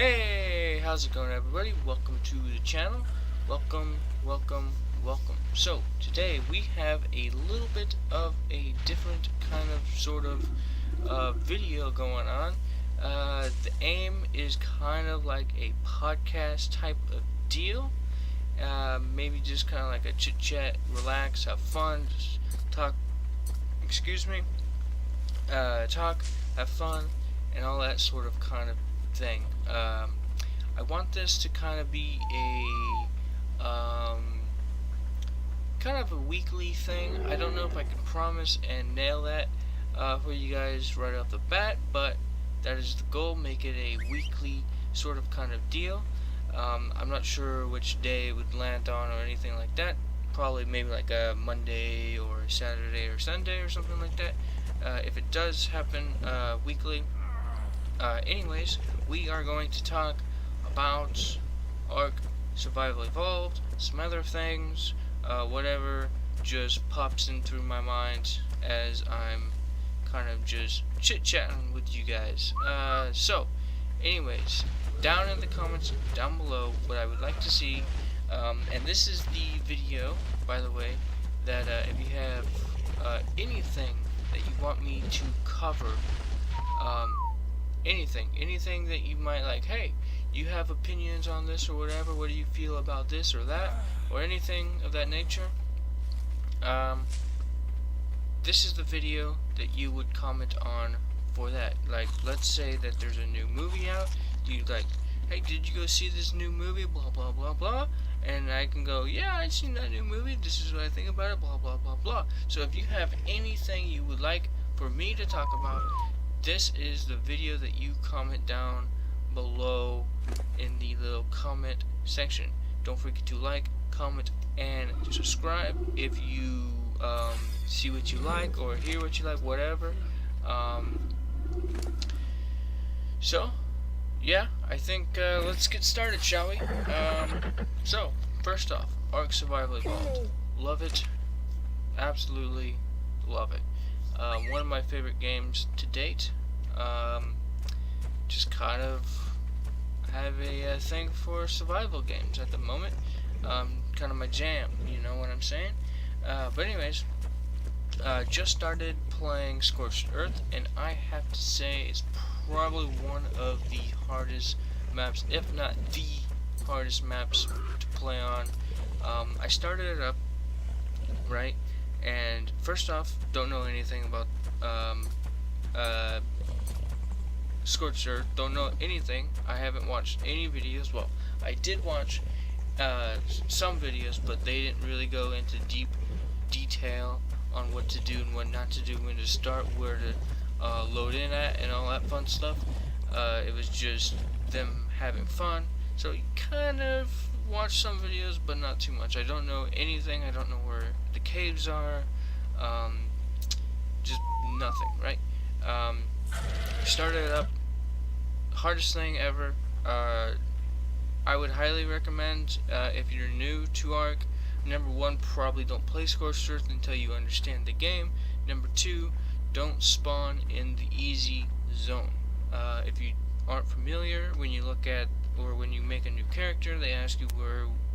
Hey, how's it going, everybody? Welcome to the channel. Welcome, welcome, welcome. So, today we have a little bit of a different kind of sort of video going on. The aim is kind of like a podcast type of deal. Maybe just kind of like a chit chat, relax, have fun, just talk. Excuse me. Talk, have fun, and all that sort of kind of thing. I want this to kind of be a kind of a weekly thing. I don't know if I can promise and nail that for you guys right off the bat, but that is the goal. Make it a weekly sort of kind of deal. I'm not sure which day it would land on or anything like that. Probably maybe like a Monday or Saturday or Sunday or something like that. If it does happen weekly. Anyways, we are going to talk about Ark Survival Evolved, some other things, whatever just pops in through my mind as I'm kind of just chit-chatting with you guys. Anyways, down in the comments down below what I would like to see, and this is the video, by the way, that if you have anything that you want me to cover, anything that you might like, hey, you have opinions on this or whatever, what do you feel about this or that, or anything of that nature, this is the video that you would comment on for that. Like, let's say that there's a new movie out, you like, hey, did you go see this new movie, blah blah blah blah, and I can go, yeah, I've seen that new movie, this is what I think about it, blah blah blah blah. So if you have anything you would like for me to talk about, this is the video that you comment down below in the little comment section. Don't forget to like, comment, and subscribe if you see what you like or hear what you like, whatever. So yeah, I think let's get started, shall we? So first off, Ark Survival Evolved. Love it, absolutely love it. One of my favorite games to date. Just kind of have a thing for survival games at the moment. Kind of my jam, you know what I'm saying? But anyways, just started playing Scorched Earth, and I have to say it's probably one of the hardest maps, if not the hardest maps to play on. I started it up, right? And first off, don't know anything about Scorched Earth, don't know anything. I haven't watched any videos. Well, I did watch some videos, but they didn't really go into deep detail on what to do and what not to do, when to start, where to load in at, and all that fun stuff. It was just them having fun, so you kind of watch some videos, but not too much. I don't know anything. I don't know where the caves are. Just nothing, right? Started it up. Hardest thing ever. I would highly recommend, if you're new to Ark, number one, probably don't play Scorched Earth until you understand the game. Number two, don't spawn in the easy zone. If you aren't familiar, when you look at, or when you make a new character, they ask you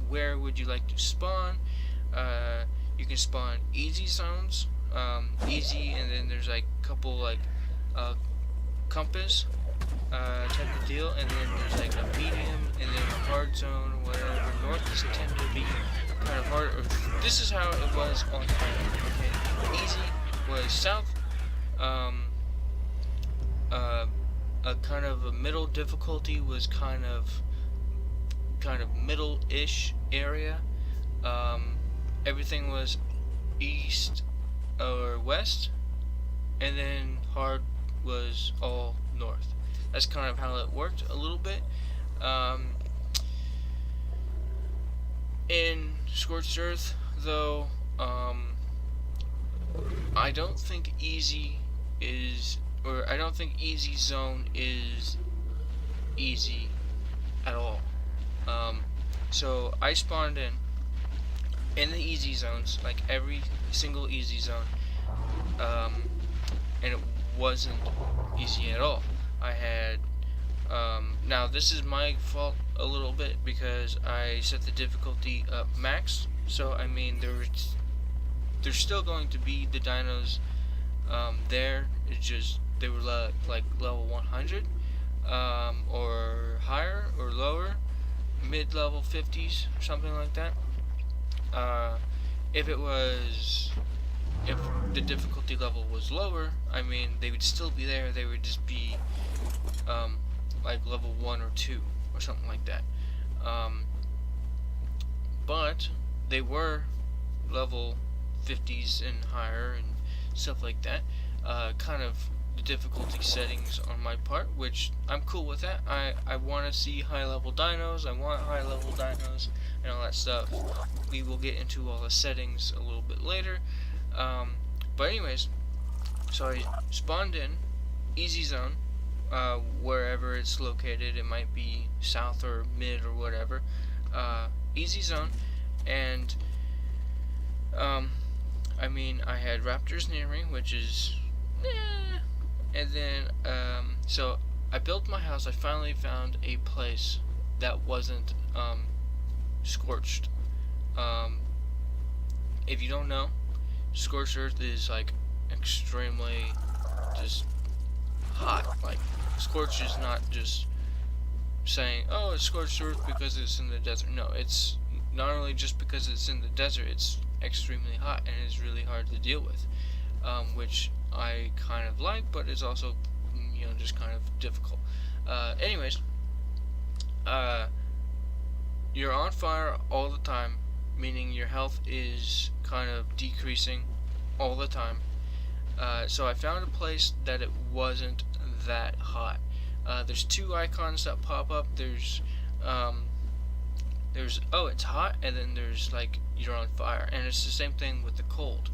where would you like to spawn. You can spawn easy zones, easy, and then there's like a couple like compass type of deal, and then there's like a medium, and then a hard zone, whatever. North is tend to be kind of hard. This is how it was on Island. Okay, easy was south. A kind of a middle difficulty was kind of middle-ish area. Everything was east or west, and then hard was all north. That's kind of how it worked a little bit. In Scorched Earth, though, I don't think easy is, or I don't think easy zone is easy at all. So I spawned in the easy zones, like every single easy zone, and it wasn't easy at all. I had Now this is my fault a little bit because I set the difficulty up max. So I mean, there's still going to be the dinos there. It's just they were like level 100 or higher or lower, mid-level 50s, something like that. Uh, if it was if the difficulty level was lower, I mean, they would still be there. They would just be like level 1 or 2 or something like that. But they were level 50s and higher and stuff like that. Kind of the difficulty settings on my part, which I'm cool with that. I want to see high level dinos. I want high level dinos and all that stuff. We will get into all the settings a little bit later. But anyways, so I spawned in easy zone, wherever it's located. It might be south or mid or whatever. Easy zone, and I mean, I had raptors near me, which is and then so I built my house. I finally found a place that wasn't scorched. If you don't know, scorched earth is like extremely just hot. Like, scorched is not just saying, oh, it's scorched earth because it's in the desert. No, it's not only just because it's in the desert, it's extremely hot and it's really hard to deal with, which I kind of like, but it's also, you know, just kind of difficult. Anyways, you're on fire all the time, meaning your health is kind of decreasing all the time. So I found a place that it wasn't that hot. There's two icons that pop up. There's oh, it's hot, and then there's like you're on fire, and it's the same thing with the cold.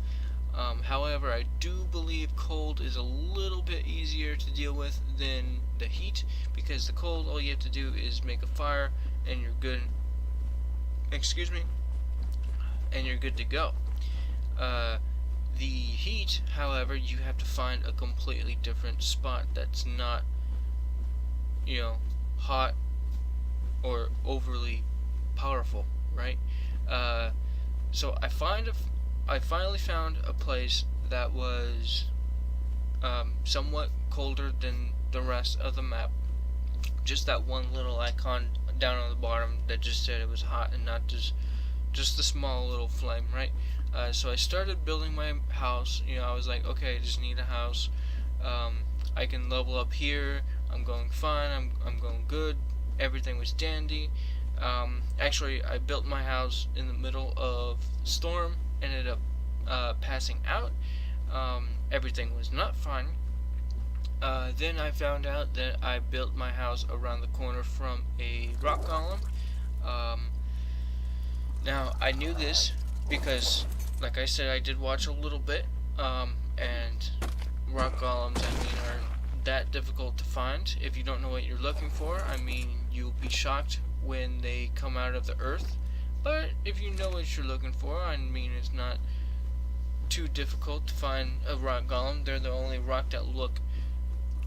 However, I do believe cold is a little bit easier to deal with than the heat, because the cold, all you have to do is make a fire and you're good. Excuse me, and you're good to go. The heat, however, you have to find a completely different spot that's not, you know, hot or overly powerful, right? So I finally found a place that was somewhat colder than the rest of the map. Just that one little icon down on the bottom that just said it was hot, and not just the small little flame, right? So I started building my house. You know, I was like, okay, I just need a house. I can level up here. I'm going fine. I'm going good. Everything was dandy. Actually, I built my house in the middle of the storm. Ended up passing out. Everything was not fine. Then I found out that I built my house around the corner from a rock golem. Now, I knew this because, like I said, I did watch a little bit, and rock golems, I mean, are that difficult to find. If you don't know what you're looking for, I mean, you'll be shocked when they come out of the earth. But if you know what you're looking for, I mean, it's not too difficult to find a rock golem. They're the only rock that look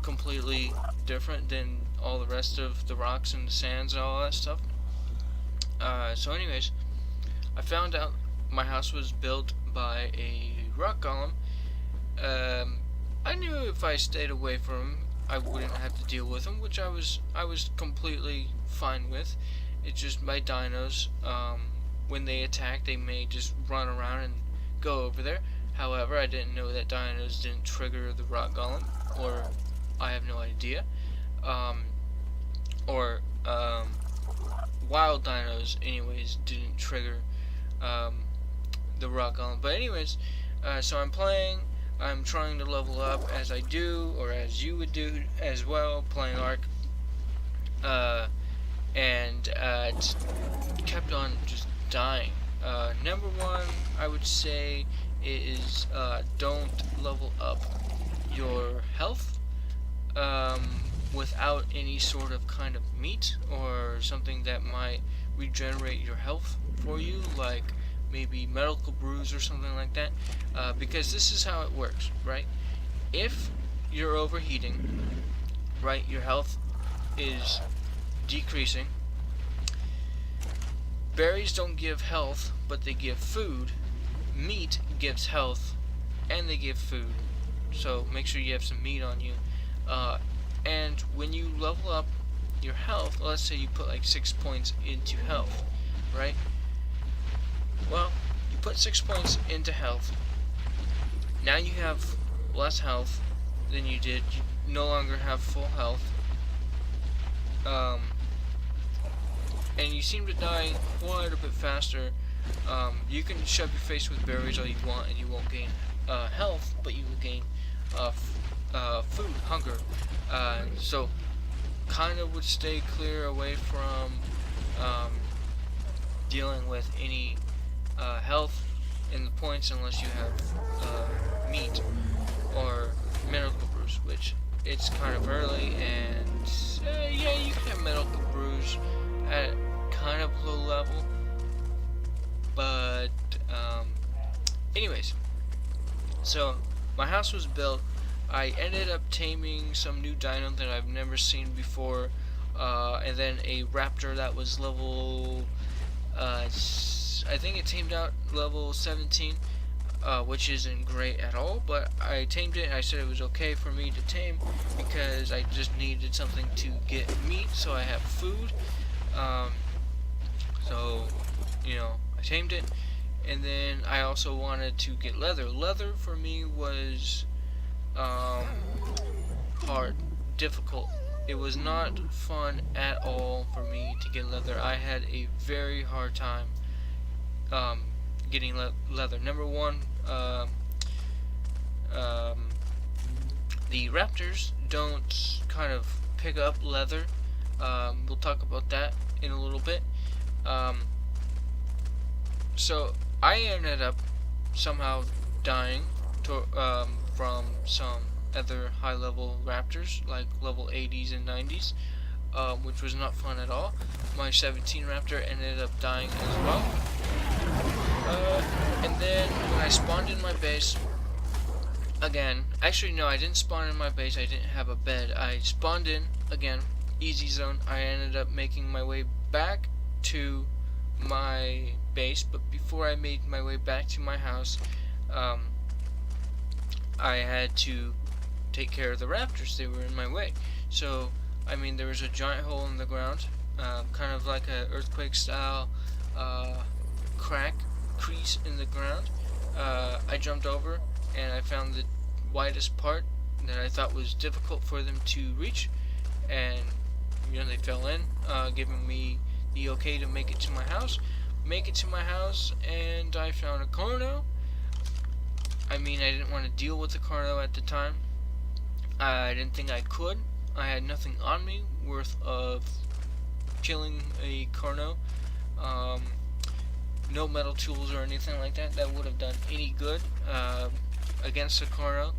completely different than all the rest of the rocks and the sands and all that stuff. So anyways, I found out my house was built by a rock golem. I knew if I stayed away from him, I wouldn't have to deal with him, which I was completely fine with. It's just my dinos, when they attack, they may just run around and go over there. However, I didn't know that dinos didn't trigger the rock golem, or I have no idea. Wild dinos, anyways, didn't trigger the rock golem. But anyways, so I'm playing. I'm trying to level up as I do, or as you would do as well, playing Ark. And kept on just dying. Number one, I would say, is don't level up your health without any sort of kind of meat or something that might regenerate your health for you, like maybe medical brews or something like that, because this is how it works, right? If you're overheating, right, your health is decreasing. Berries don't give health, but they give food. Meat gives health, and they give food. So make sure you have some meat on you. And when you level up your health, let's say you put like 6 points into health, right? Well, you put 6 points into health. Now you have less health than you did. You no longer have full health. And you seem to die quite a bit faster. You can shove your face with berries all you want, and you won't gain health, but you will gain food, hunger. So, kind of would stay clear away from dealing with any health in the points unless you have meat or medical brews, which it's kind of early, and yeah, you can have medical brews at kind of low level, but anyways, so my house was built. I ended up taming some new dino that I've never seen before, and then a raptor that was level I think it tamed out level 17, which isn't great at all, but I tamed it and I said it was okay for me to tame because I just needed something to get meat so I have food. So, you know, I tamed it, and then I also wanted to get leather. Leather for me was hard, difficult. It was not fun at all for me to get leather. I had a very hard time getting leather. Number one, the raptors don't kind of pick up leather. We'll talk about that in a little bit. So I ended up somehow dying from some other high-level raptors, like level 80s and 90s, which was not fun at all. My 17 raptor ended up dying as well. And then when I spawned in my base, again, actually no, I didn't spawn in my base, I didn't have a bed. I spawned in, again, easy zone. I ended up making my way back to my base, but before I made my way back to my house, I had to take care of the raptors. They were in my way. So, I mean, there was a giant hole in the ground, kind of like an earthquake style crease in the ground. I jumped over and I found the widest part that I thought was difficult for them to reach, and you know, they fell in, giving me the okay to make it to my house. And I found a Carno. I mean, I didn't want to deal with the Carno at the time. I didn't think I could. I had nothing on me worth of killing a Carno. No metal tools or anything like that that would have done any good against a Carno.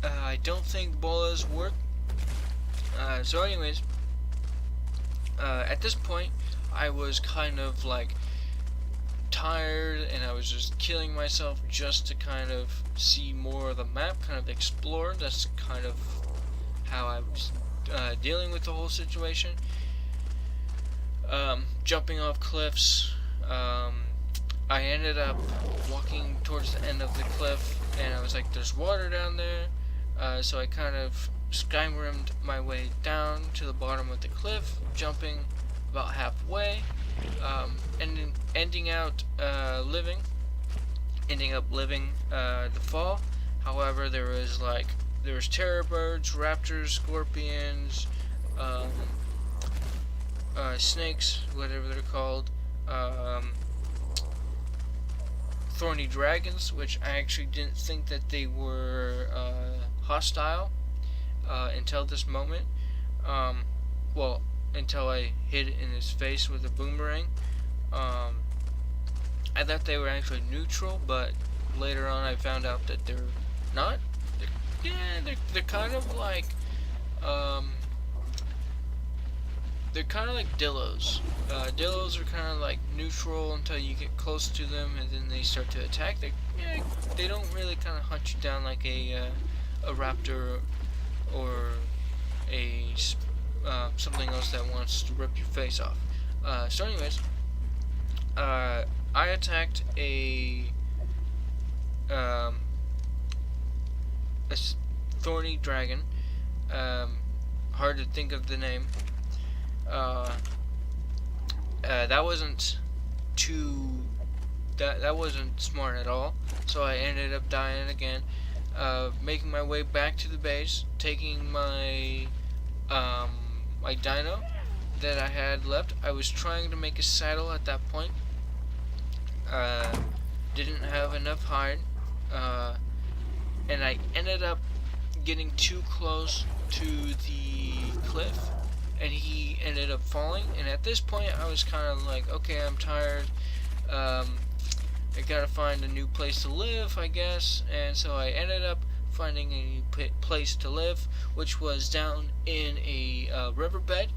I don't think bolas work. So anyways, at this point I was kind of like tired, and I was just killing myself just to kind of see more of the map, kind of explore. That's kind of how I was dealing with the whole situation. Jumping off cliffs. I ended up walking towards the end of the cliff, and I was like, there's water down there. So I kind of skyrimmed my way down to the bottom of the cliff, jumping about halfway, and ending up living the fall. However, there was terror birds, raptors, scorpions, snakes, whatever they're called, thorny dragons, which I actually didn't think that they were hostile until this moment. Well, until I hit it in his face with a boomerang. I thought they were actually neutral, but later on I found out that they're not. They're kind of like dillos. Dillos are kind of like neutral until you get close to them, and then they start to attack. They don't really kind of hunt you down like a raptor or a something else that wants to rip your face off. So anyways, I attacked um, a thorny dragon. Hard to think of the name. That wasn't too. That wasn't smart at all. So I ended up dying again. Making my way back to the base, taking my my dino that I had left. I was trying to make a saddle at that point. Didn't have enough hide, and I ended up getting too close to the cliff, and he ended up falling. And at this point, I was kind of like, okay, I'm tired. I gotta find a new place to live, I guess. And so I ended up finding a new place to live, which was down in a riverbed,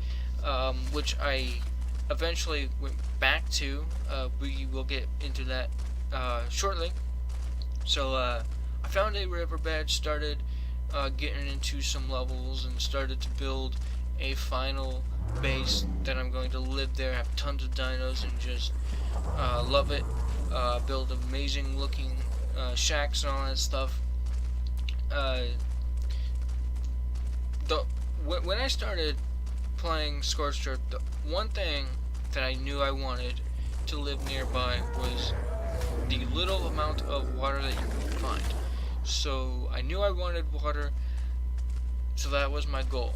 which I eventually went back to. We will get into that shortly. So I found a riverbed, started getting into some levels, and started to build a final base that I'm going to live there, have tons of dinos, and just love it. Build amazing looking shacks and all that stuff. When I started playing Scorched, the one thing that I knew I wanted to live nearby was the little amount of water that you could find. So I knew I wanted water, so that was my goal.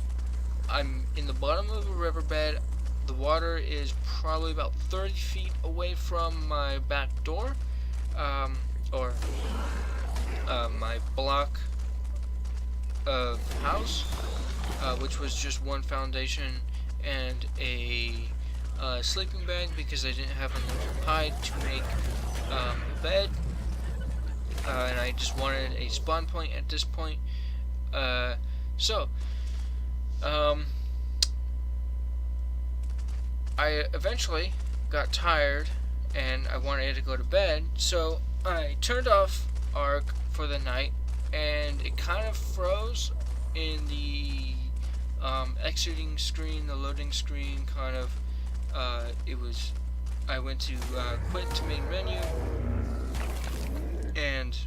I'm in the bottom of a riverbed. The water is probably about 30 feet away from my back door, or my block of house, which was just one foundation and a sleeping bag because I didn't have enough hide to make a bed, and I just wanted a spawn point at this point. I eventually got tired and I wanted to go to bed, so I turned off Ark for the night, and it kind of froze in the exiting screen, the loading screen kind of, I went to quit to main menu, and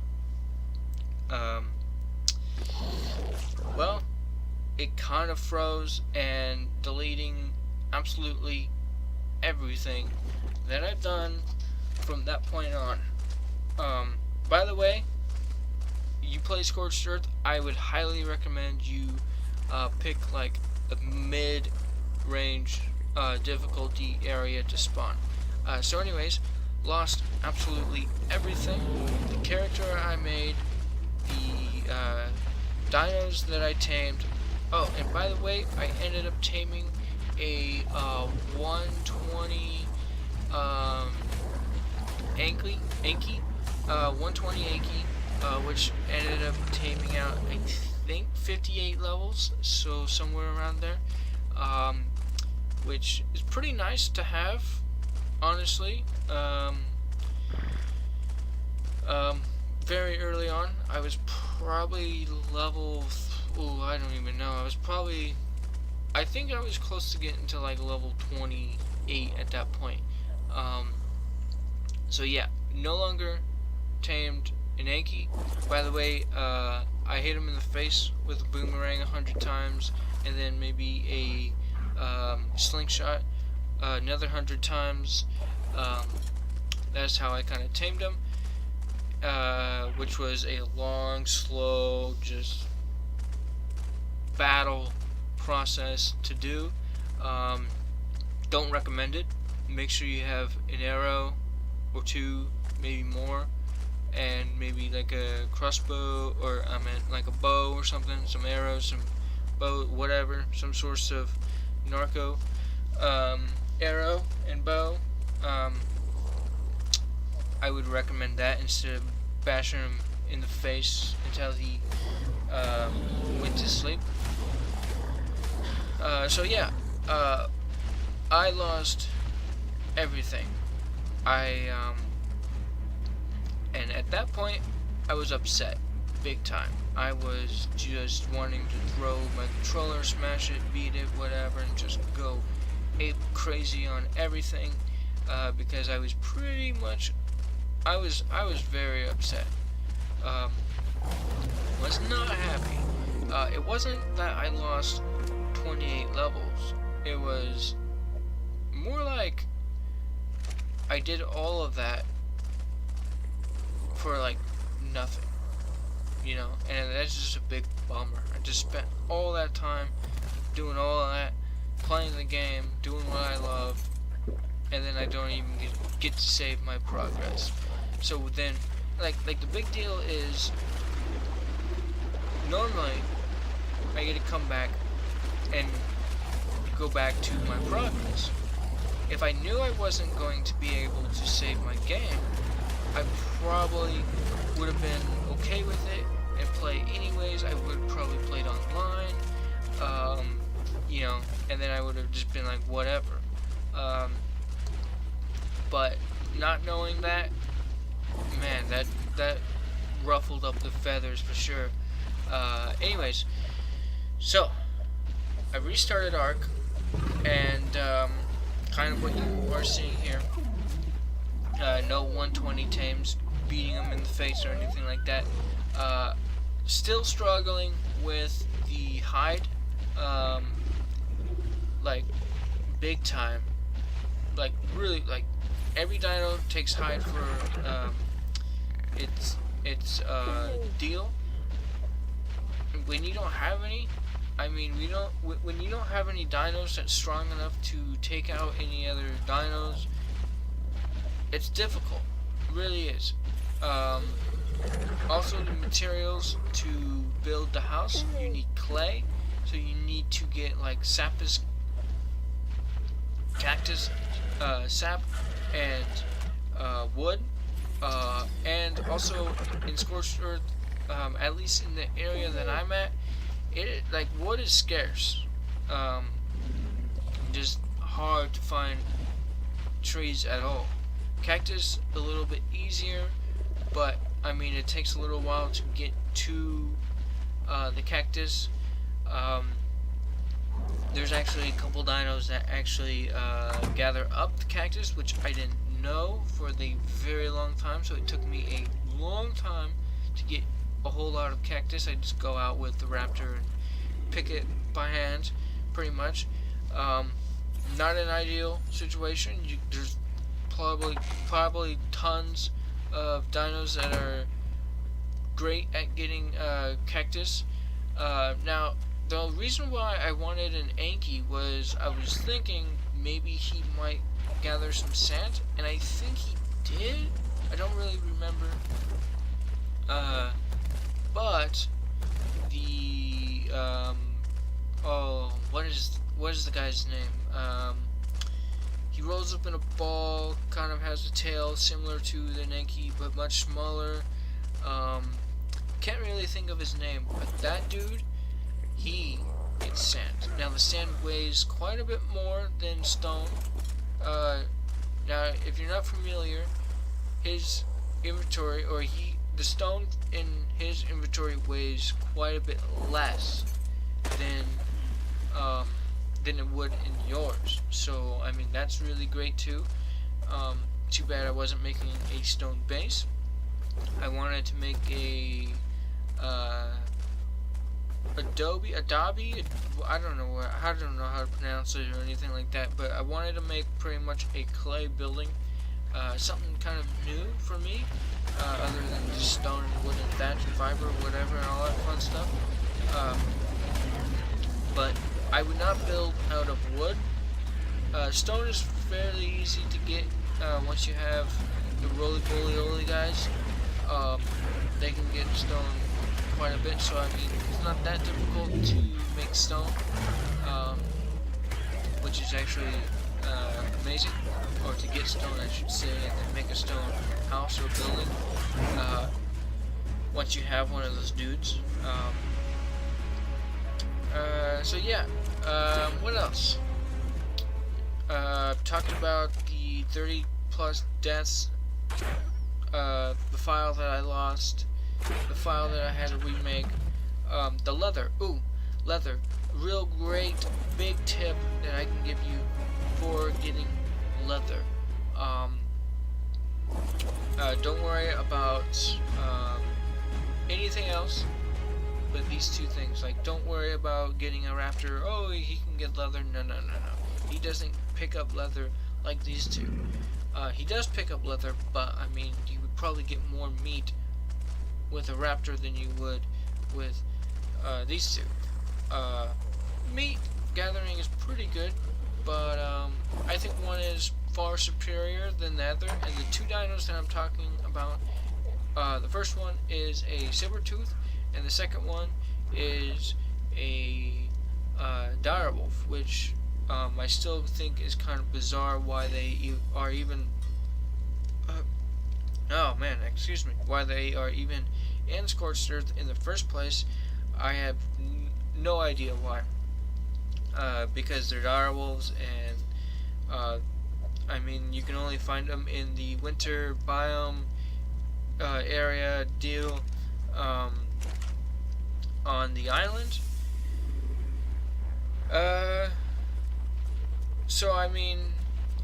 well, it kind of froze, and deleting absolutely everything that I've done from that point on. By the way, you play Scorched Earth, I would highly recommend you pick like a mid-range difficulty area to spawn. So anyways, lost absolutely everything. The character I made, the dinos that I tamed. Oh, and by the way, I ended up taming a 120 Anki, 120 Anki, which ended up taming out, I think, 58 levels, so somewhere around there, which is pretty nice to have, honestly. Very early on, I was probably level, I don't even know, I think I was close to getting to like level 28 at that point. So yeah, no longer tamed an Anki. By the way, I hit him in the face with a boomerang 100 times, and then maybe a slingshot another 100 times. That's how I kind of tamed him, which was a long, slow, just battle process to do. Don't recommend it. Make sure you have an arrow or two, maybe more, and maybe like a crossbow, or I meant like a bow or something, some arrows, some bow, whatever, some source of narco arrow and bow. I would recommend that instead of bashing him in the face until he went to sleep. So yeah, I lost everything. And at that point, I was upset. big time. I was just wanting to throw my controller, smash it, beat it, whatever, and just go ape crazy on everything, because I was pretty much, I was very upset. Was not happy. It wasn't that I lost 28 levels. It was more like I did all of that for like nothing, you know, and that's just a big bummer. I just spent all that time doing all of that, playing the game, doing what I love, and then I don't even get to save my progress. So then, like the big deal is, normally I get to come back and go back to my progress. If I knew I wasn't going to be able to save my game, I probably would have been okay with it and play anyways. I would have probably played online, you know, and then I would have just been like, whatever. But not knowing that, man, that ruffled up the feathers for sure. Anyways, so I restarted Ark, and kind of what you are seeing here. No 120 tames beating them in the face or anything like that. Still struggling with the hide, like big time. Like really, like every dino takes hide for its deal. When you don't have any, I mean, when you don't have any dinos that's strong enough to take out any other dinos, it's difficult. It really is. Also, the materials to build the house, you need clay, so you need to get like sapus, cactus, sap, and wood. And also in Scorched Earth, at least in the area that I'm at, like wood is scarce. Just hard to find trees at all. Cactus a little bit easier, but I mean it takes a little while to get to the cactus. There's actually a couple dinos that actually gather up the cactus, which I didn't know for the very long time, so it took me a long time to get a whole lot of cactus. I just go out with the raptor and pick it by hand, pretty much. Not an ideal situation. There's probably tons of dinos that are great at getting cactus. Now, the reason why I wanted an Anki was I was thinking maybe he might gather some sand, and I think he did. I don't really remember. But the what is the guy's name? He rolls up in a ball, kind of has a tail similar to the Nenki, but much smaller. Can't really think of his name, but that dude, he gets sand. Now the sand weighs quite a bit more than stone. Now if you're not familiar, his inventory, or the stone in his inventory weighs quite a bit less than it would in yours. So I mean that's really great too. Too bad I wasn't making a stone base. I wanted to make a Adobe, I don't know how to pronounce it or anything like that, but I wanted to make pretty much a clay building, something kind of new for me, other than just stone and wood and thatch and fiber or whatever and all that fun stuff. But I would not build out of wood. Stone is fairly easy to get once you have the roly-poly guys. They can get stone quite a bit, so I mean it's not that difficult to make stone, which is actually amazing, or to get stone I should say, and then make a stone house or building once you have one of those dudes. So yeah, what else? Talked about the 30 plus deaths, the file that I lost, the file that I had to remake. The leather. Ooh, leather. Real great big tip that I can give you for getting leather. Don't worry about anything else but these two things. Like, don't worry about getting a raptor. Oh, he can get leather. No, no, no, no. He doesn't pick up leather like these two. He does pick up leather, but I mean, you would probably get more meat with a raptor than you would with these two. Meat gathering is pretty good, but I think one is far superior than the other. And the two dinos that I'm talking about, the first one is a saber-tooth, and the second one is a direwolf, which I still think is kind of bizarre why they are even why they are even in Scorched Earth in the first place. I have no idea why. Because they're direwolves, and I mean, you can only find them in the winter biome area deal on the island. So I mean,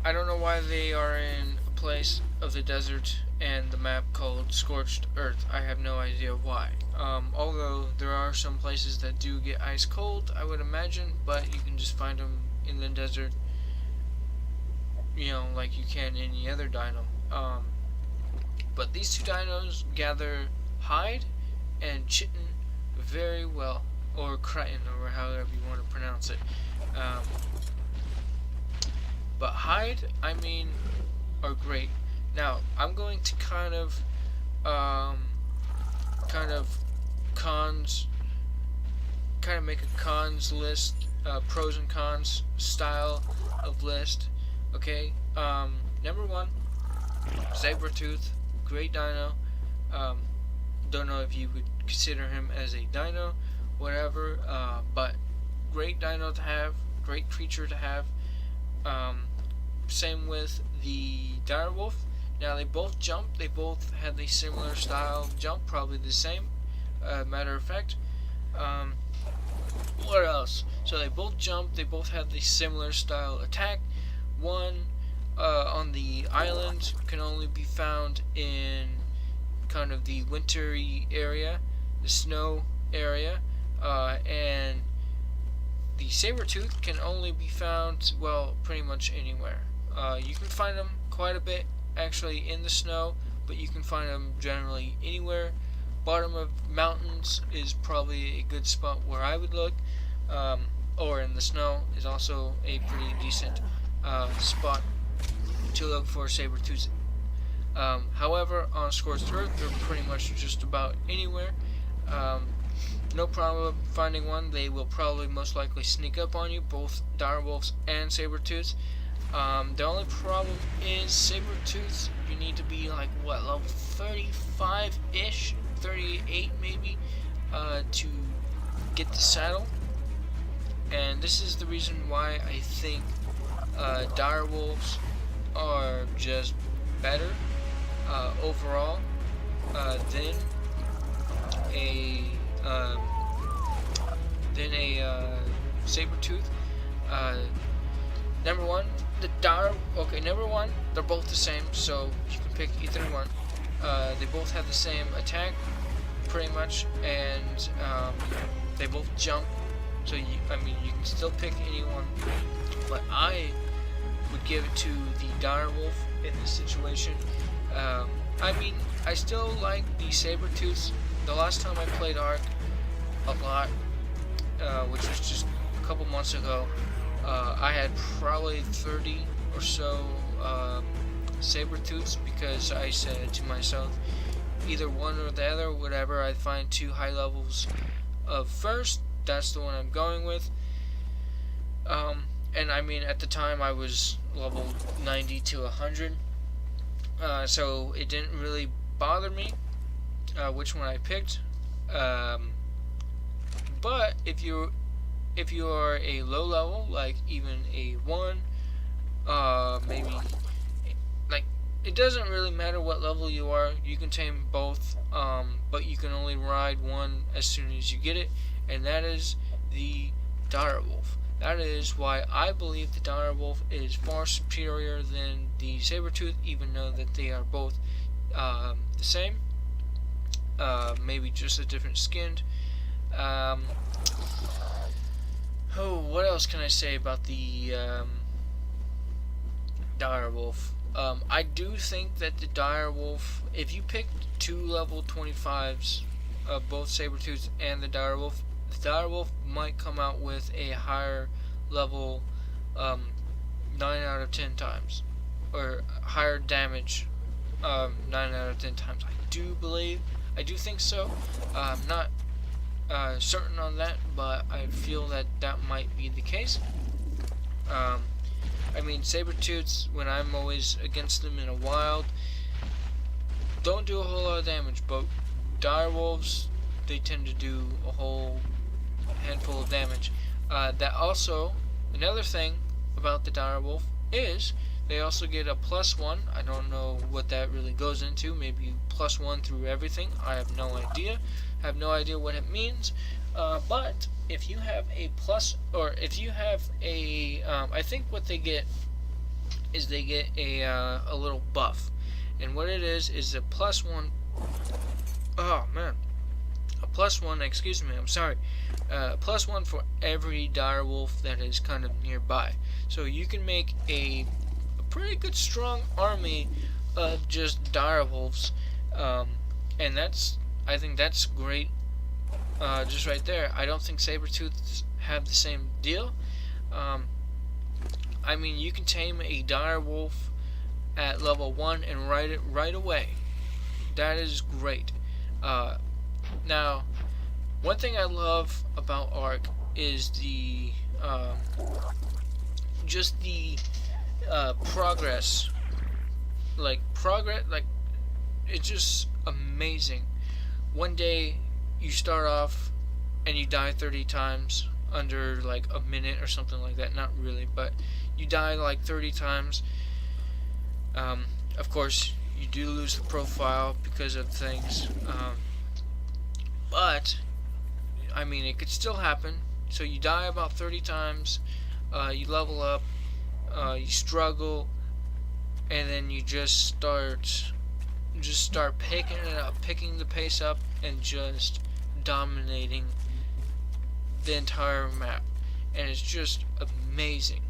I don't know why they are in a place of the desert and the map called Scorched Earth. I have no idea why. Although there are some places that do get ice cold, I would imagine, but you can just find them in the desert, you know, like you can any other dino. But these two dinos gather hide and chitin very well, or cretin, or however you want to pronounce it. But hide, I mean, are great. Now, I'm going to kind of make a cons list, pros and cons style of list. Okay, number one, saber-tooth, great dino. Don't know if you would consider him as a dino, whatever, but great dino to have, great creature to have. Same with the direwolf. Now, they both jump, they both had a similar style jump, probably the same, matter of fact. What else? So they both jump, they both have the similar style attack. One on the island can only be found in kind of the wintry area, the snow area, and the saber-tooth can only be found, well, pretty much anywhere. You can find them quite a bit actually in the snow, but you can find them generally anywhere. Bottom of mountains is probably a good spot where I would look, or in the snow is also a pretty decent spot to look for saber-tooths. However, on Scorched Earth, they're pretty much just about anywhere. No problem finding one. They will probably most likely sneak up on you, both direwolves and saber-tooths. The only problem is saber-tooths, you need to be like, what, level 35-ish? 38 maybe, to get the saddle. And this is the reason why I think direwolves are just better overall than a saber-tooth. Number one, they're both the same, so you can pick either one. They both have the same attack, pretty much, and they both jump. So you can still pick anyone, but I would give it to the direwolf in this situation. I still like the saber-tooths. The last time I played Ark a lot, which was just a couple months ago, I had probably 30 or so saber-tooths, because I said to myself, either one or the other, whatever I find two high levels of first, that's the one I'm going with. And I mean, at the time I was level 90 to 100, so it didn't really bother me which one I picked. But if you are a low level, like even a 1, maybe like it doesn't really matter what level you are. You can tame both, but you can only ride one as soon as you get it, and that is the direwolf. That is why I believe the direwolf is far superior than the saber-tooth, even though that they are both the same. Maybe just a different skin. Um, what else can I say about the direwolf? I do think that the direwolf, if you pick two level 25s of both saber-tooth and the direwolf might come out with a higher level 9 out of 10 times, or higher damage 9 out of 10 times. I do think so. I'm not certain on that, but I feel that that might be the case. I mean, saber-tooths, when I'm always against them in a wild, don't do a whole lot of damage, but direwolves, they tend to do a whole handful of damage. That also, another thing about the direwolf is they also get a +1. I don't know what that really goes into. Maybe +1 through everything. I have no idea. I have no idea what it means. But if you have a plus, or if you have a, I think what they get is they get a little buff, and what it is a +1. Oh man, a +1. Excuse me. I'm sorry. +1 for every direwolf that is kind of nearby. So you can make a pretty good strong army of just direwolves, and I think that's great. Just right there. I don't think saber-tooths have the same deal. I mean, you can tame a direwolf at level 1 and ride it right away. That is great. Now, one thing I love about Ark is the just the progress. Like it's just amazing. One day you start off and you die 30 times under like a minute or something like that. Not really, but you die like 30 times. Of course, you do lose the profile because of things. But I mean, it could still happen. So you die about 30 times. You level up. You struggle, and then you just start picking it up, picking the pace up, and just dominating the entire map, and it's just amazing.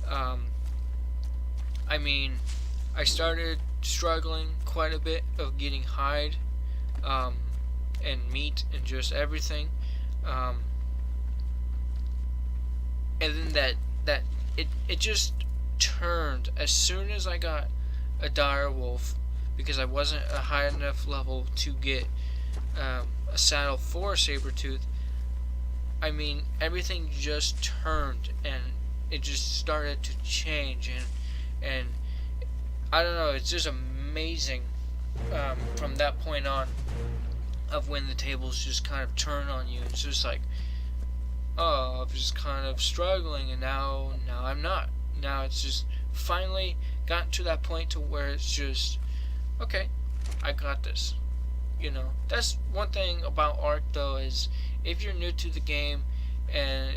I mean, I started struggling quite a bit of getting hide, and meat, and just everything, and then it just turned as soon as I got a direwolf, because I wasn't a high enough level to get a saddle for a saber-tooth. I mean, everything just turned, and it just started to change, and I don't know, it's just amazing from that point on, of when the tables just kind of turn on you. It's just like, oh, I was just kind of struggling, and now I'm not. Now it's just finally gotten to that point to where it's just, okay, I got this. You know, that's one thing about Ark, though, is if you're new to the game, and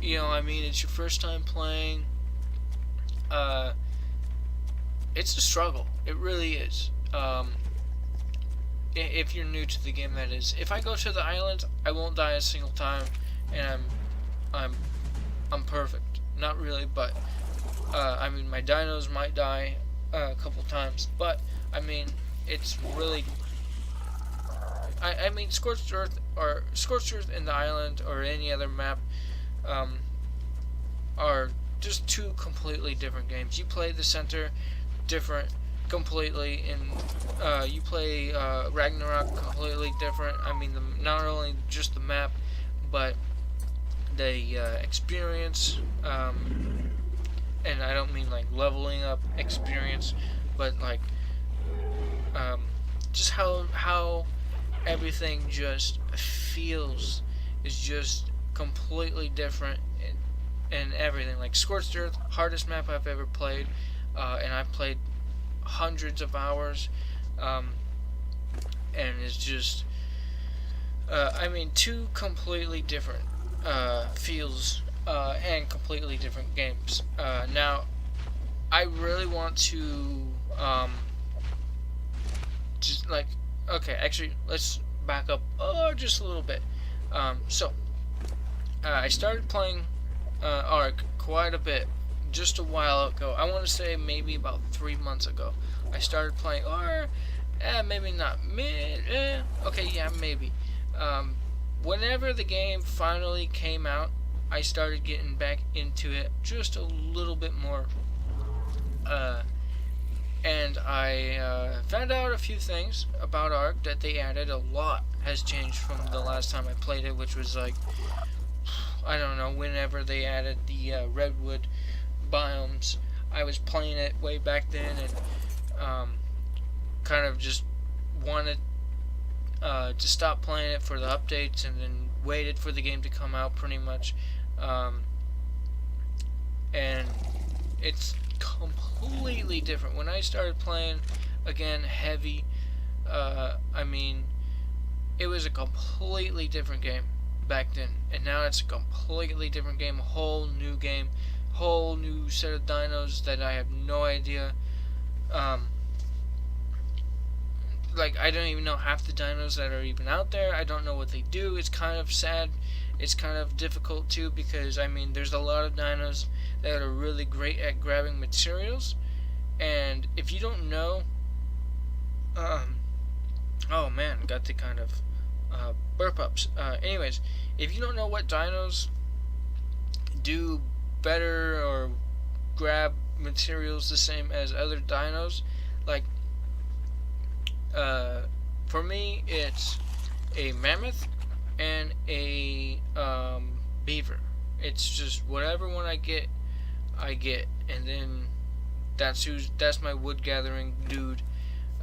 you know, I mean, it's your first time playing, it's a struggle. It really is. If you're new to the game, that is. If I go to the island, I won't die a single time, and I'm perfect. Not really, but I mean, my dinos might die a couple times, but I mean, it's really. I mean, Scorched Earth and the island or any other map are just two completely different games. You play the center different completely, and you play Ragnarok completely different. I mean, not only just the map, but the experience, and I don't mean like leveling up experience, but like just how everything just feels is just completely different, and everything. Like Scorched Earth, hardest map I've ever played, and I've played hundreds of hours, and it's just, I mean, two completely different feels and completely different games. Now, I really want to just like, okay, actually, let's back up just a little bit. I started playing Ark quite a bit just a while ago. I want to say maybe about 3 months ago. I started playing, or maybe not. Okay, yeah, maybe. Whenever the game finally came out, I started getting back into it just a little bit more. And I found out a few things about Ark that they added. A lot has changed from the last time I played it, which was like, I don't know, whenever they added the redwood biomes. I was playing it way back then, and kind of just wanted to stop playing it for the updates, and then waited for the game to come out pretty much. And it's completely different. When I started playing again heavy, I mean, it was a completely different game back then, and now it's a completely different game, a whole new game, whole new set of dinos that I have no idea. Like, I don't even know half the dinos that are even out there. I don't know what they do. It's kind of sad. It's kind of difficult too, because I mean, there's a lot of dinos that are really great at grabbing materials, and if you don't know, oh man, got the kind of burp ups. Anyways, if you don't know what dinos do better or grab materials the same as other dinos, like, for me, it's a mammoth and a beaver. It's just whatever one I get, and then that's my wood gathering dude,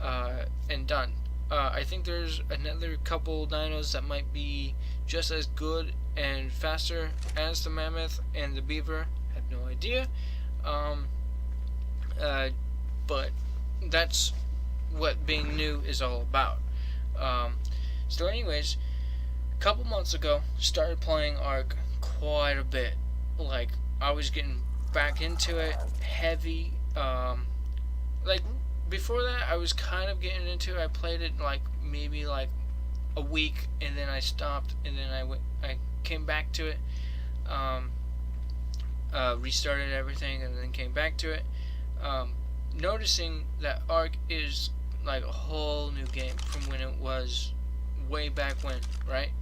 and done. I think there's another couple dinos that might be just as good and faster as the mammoth and the beaver. I have no idea. But that's what being new is all about. So anyways, a couple months ago, started playing Ark quite a bit. Like, I was getting back into it heavy. Like, before that, I was kind of getting into it. I played it like maybe like a week, and then I stopped, and then I came back to it, restarted everything, and then came back to it. Noticing that Ark is like a whole new game from when it was way back when, right?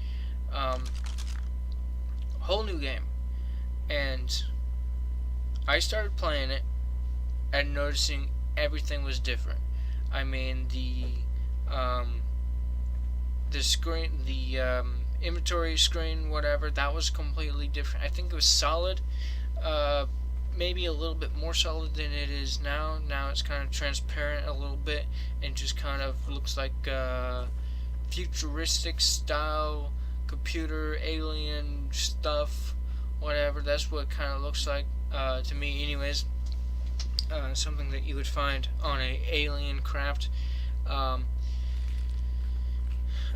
Whole new game, and I started playing it and noticing everything was different. I mean, the screen, the inventory screen, whatever, that was completely different. I think it was solid, maybe a little bit more solid than it is now. Now it's kind of transparent a little bit and just kind of looks like futuristic style computer alien stuff, whatever. That's what it kind of looks like to me, anyways. Something that you would find on a alien craft.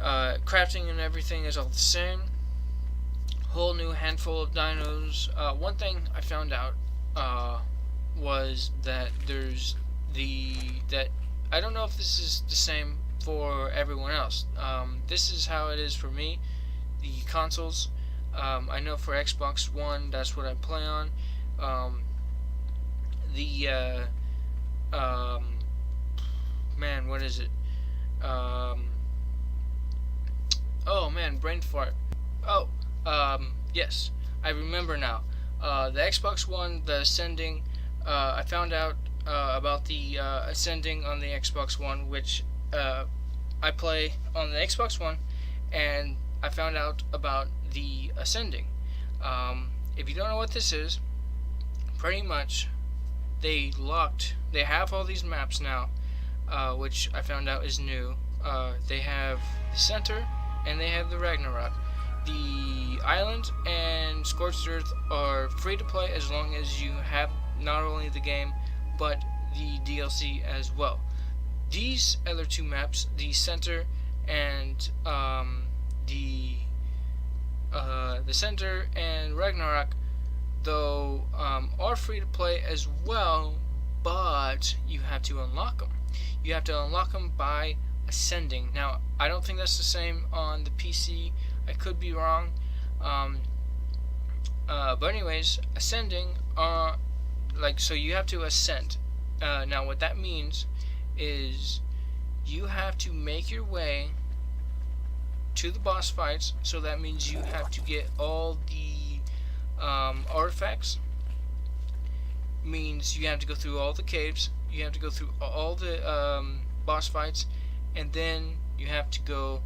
Crafting and everything is all the same. Whole new handful of dinos. One thing I found out was that there's that I don't know if this is the same for everyone else. This is how it is for me. The consoles. I know for Xbox One, that's what I play on. Man, what is it? Oh man, brain fart. Oh, yes, I remember now. The Xbox One, the Ascending, I found out about the Ascending on the Xbox One, which I play on the Xbox One, and I found out about the Ascending. If you don't know what this is, pretty much they have all these maps now, which I found out is new. They have the Center and they have the Ragnarok. The Island and Scorched Earth are free to play as long as you have not only the game but the DLC as well. These other two maps, the center and the center and Ragnarok, though, are free to play as well, but you have to unlock them. You have to unlock them by ascending. Now, I don't think that's the same on the PC. I could be wrong. But anyways, ascending, so you have to ascend. Now, what that means is you have to make your way to the boss fights. So that means you have to get all the artifacts. Means you have to go through all the caves. You have to go through all the boss fights, and then you have to go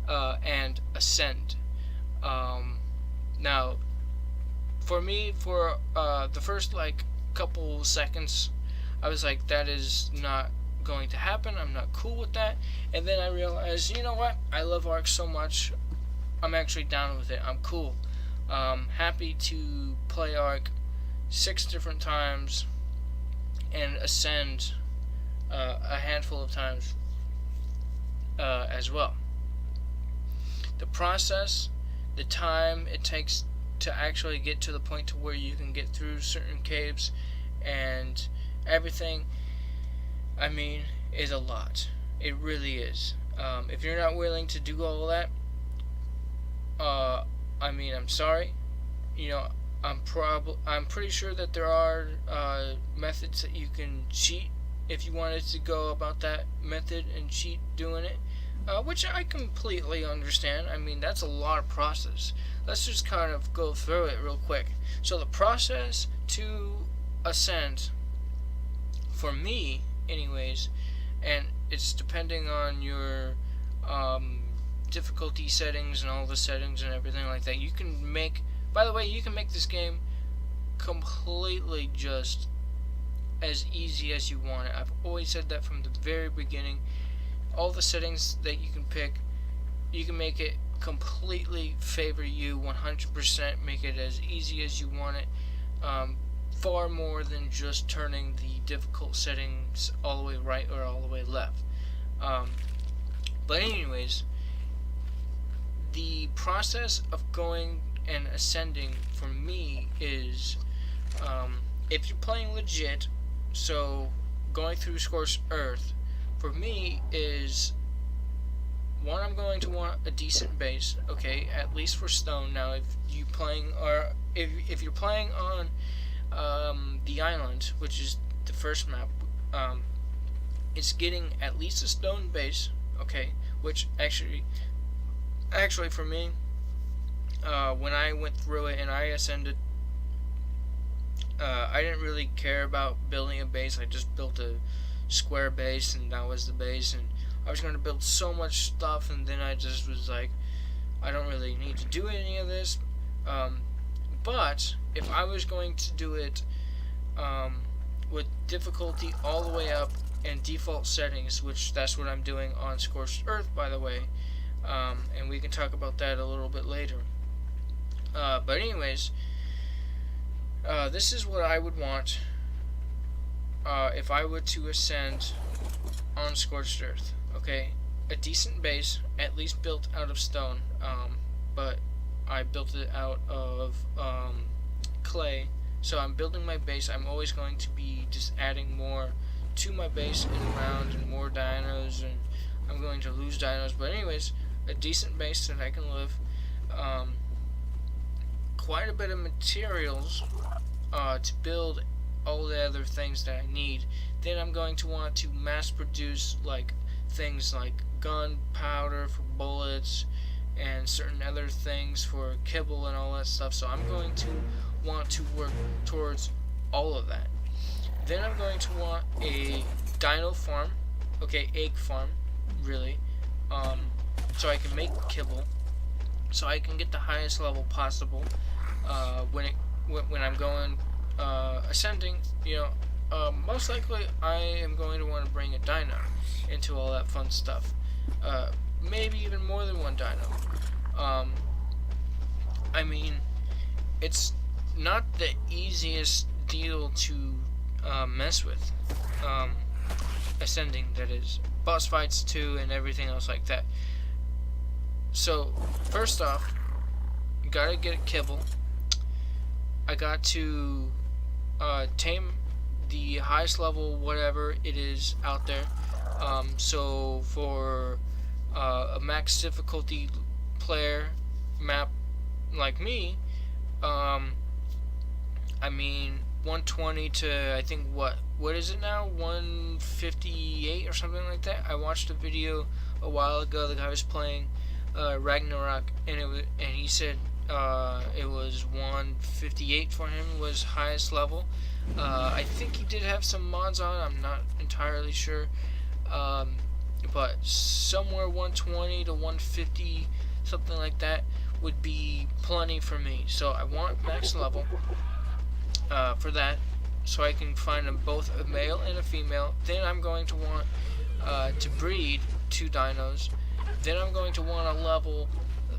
and ascend. Now, for me, for the first couple seconds, I was like, that is not going to happen. I'm not cool with that. And then I realized, you know what? I love Ark so much. I'm actually down with it. I'm cool. Happy to play Ark 6 different times and ascend a handful of times as well. The process, the time it takes to actually get to the point to where you can get through certain caves and everything, I mean, is a lot. It really is. If you're not willing to do all that, I mean, I'm sorry. You know, I'm pretty sure that there are methods that you can cheat if you wanted to go about that method and cheat doing it, which I completely understand. I mean, that's a lot of process. Let's just kind of go through it real quick. So the process to ascend, for me anyways, and it's depending on your difficulty settings and all the settings and everything like that. You can make, by the way, you can make this game completely just as easy as you want it. I've always said that from the very beginning. All the settings that you can pick, you can make it completely favor you 100%, make it as easy as you want it, far more than just turning the difficult settings all the way right or all the way left. But anyways, the process of going and ascending for me is, if you're playing legit, so going through Scorched Earth, for me is, one, I'm going to want a decent base, okay, at least for stone. Now, if you're playing on the island, which is the first map, it's getting at least a stone base, okay, which actually for me, when I went through it and I ascended, I didn't really care about building a base. I just built a square base, and that was the base, and I was going to build so much stuff, and then I just was like, I don't really need to do any of this. But if I was going to do it with difficulty all the way up and default settings, which that's what I'm doing on Scorched Earth, by the way, and we can talk about that a little bit later. But anyways, this is what I would want if I were to ascend on Scorched Earth. Okay, a decent base, at least built out of stone, but I built it out of clay. So I'm building my base. I'm always going to be just adding more to my base and around, and more dinos, and I'm going to lose dinos. But anyways, a decent base that I can live. Quite a bit of materials to build all the other things that I need. Then I'm going to want to mass produce things like gunpowder for bullets and certain other things for kibble and all that stuff. So I'm going to want to work towards all of that. Then I'm going to want a dino farm, okay, egg farm, really, so I can make kibble, so I can get the highest level possible when I'm going ascending. You know, most likely I am going to want to bring a dino into all that fun stuff. Maybe even more than one dino. I mean, it's not the easiest deal to mess with. Ascending, that is. Boss fights too, and everything else like that. So, first off, you gotta get a kibble. I got to tame the highest level whatever it is out there. So for a max difficulty player map like me, I mean 120 to, I think, what is it now, 158 or something like that. I watched a video a while ago. The guy was playing Ragnarok, and he said it was 158 for him was highest level. I think he did have some mods on. I'm not entirely sure, but somewhere 120 to 150, something like that, would be plenty for me. So I want max level for that, so I can find them both a male and a female. Then I'm going to want to breed 2 dinos. Then I'm going to want to level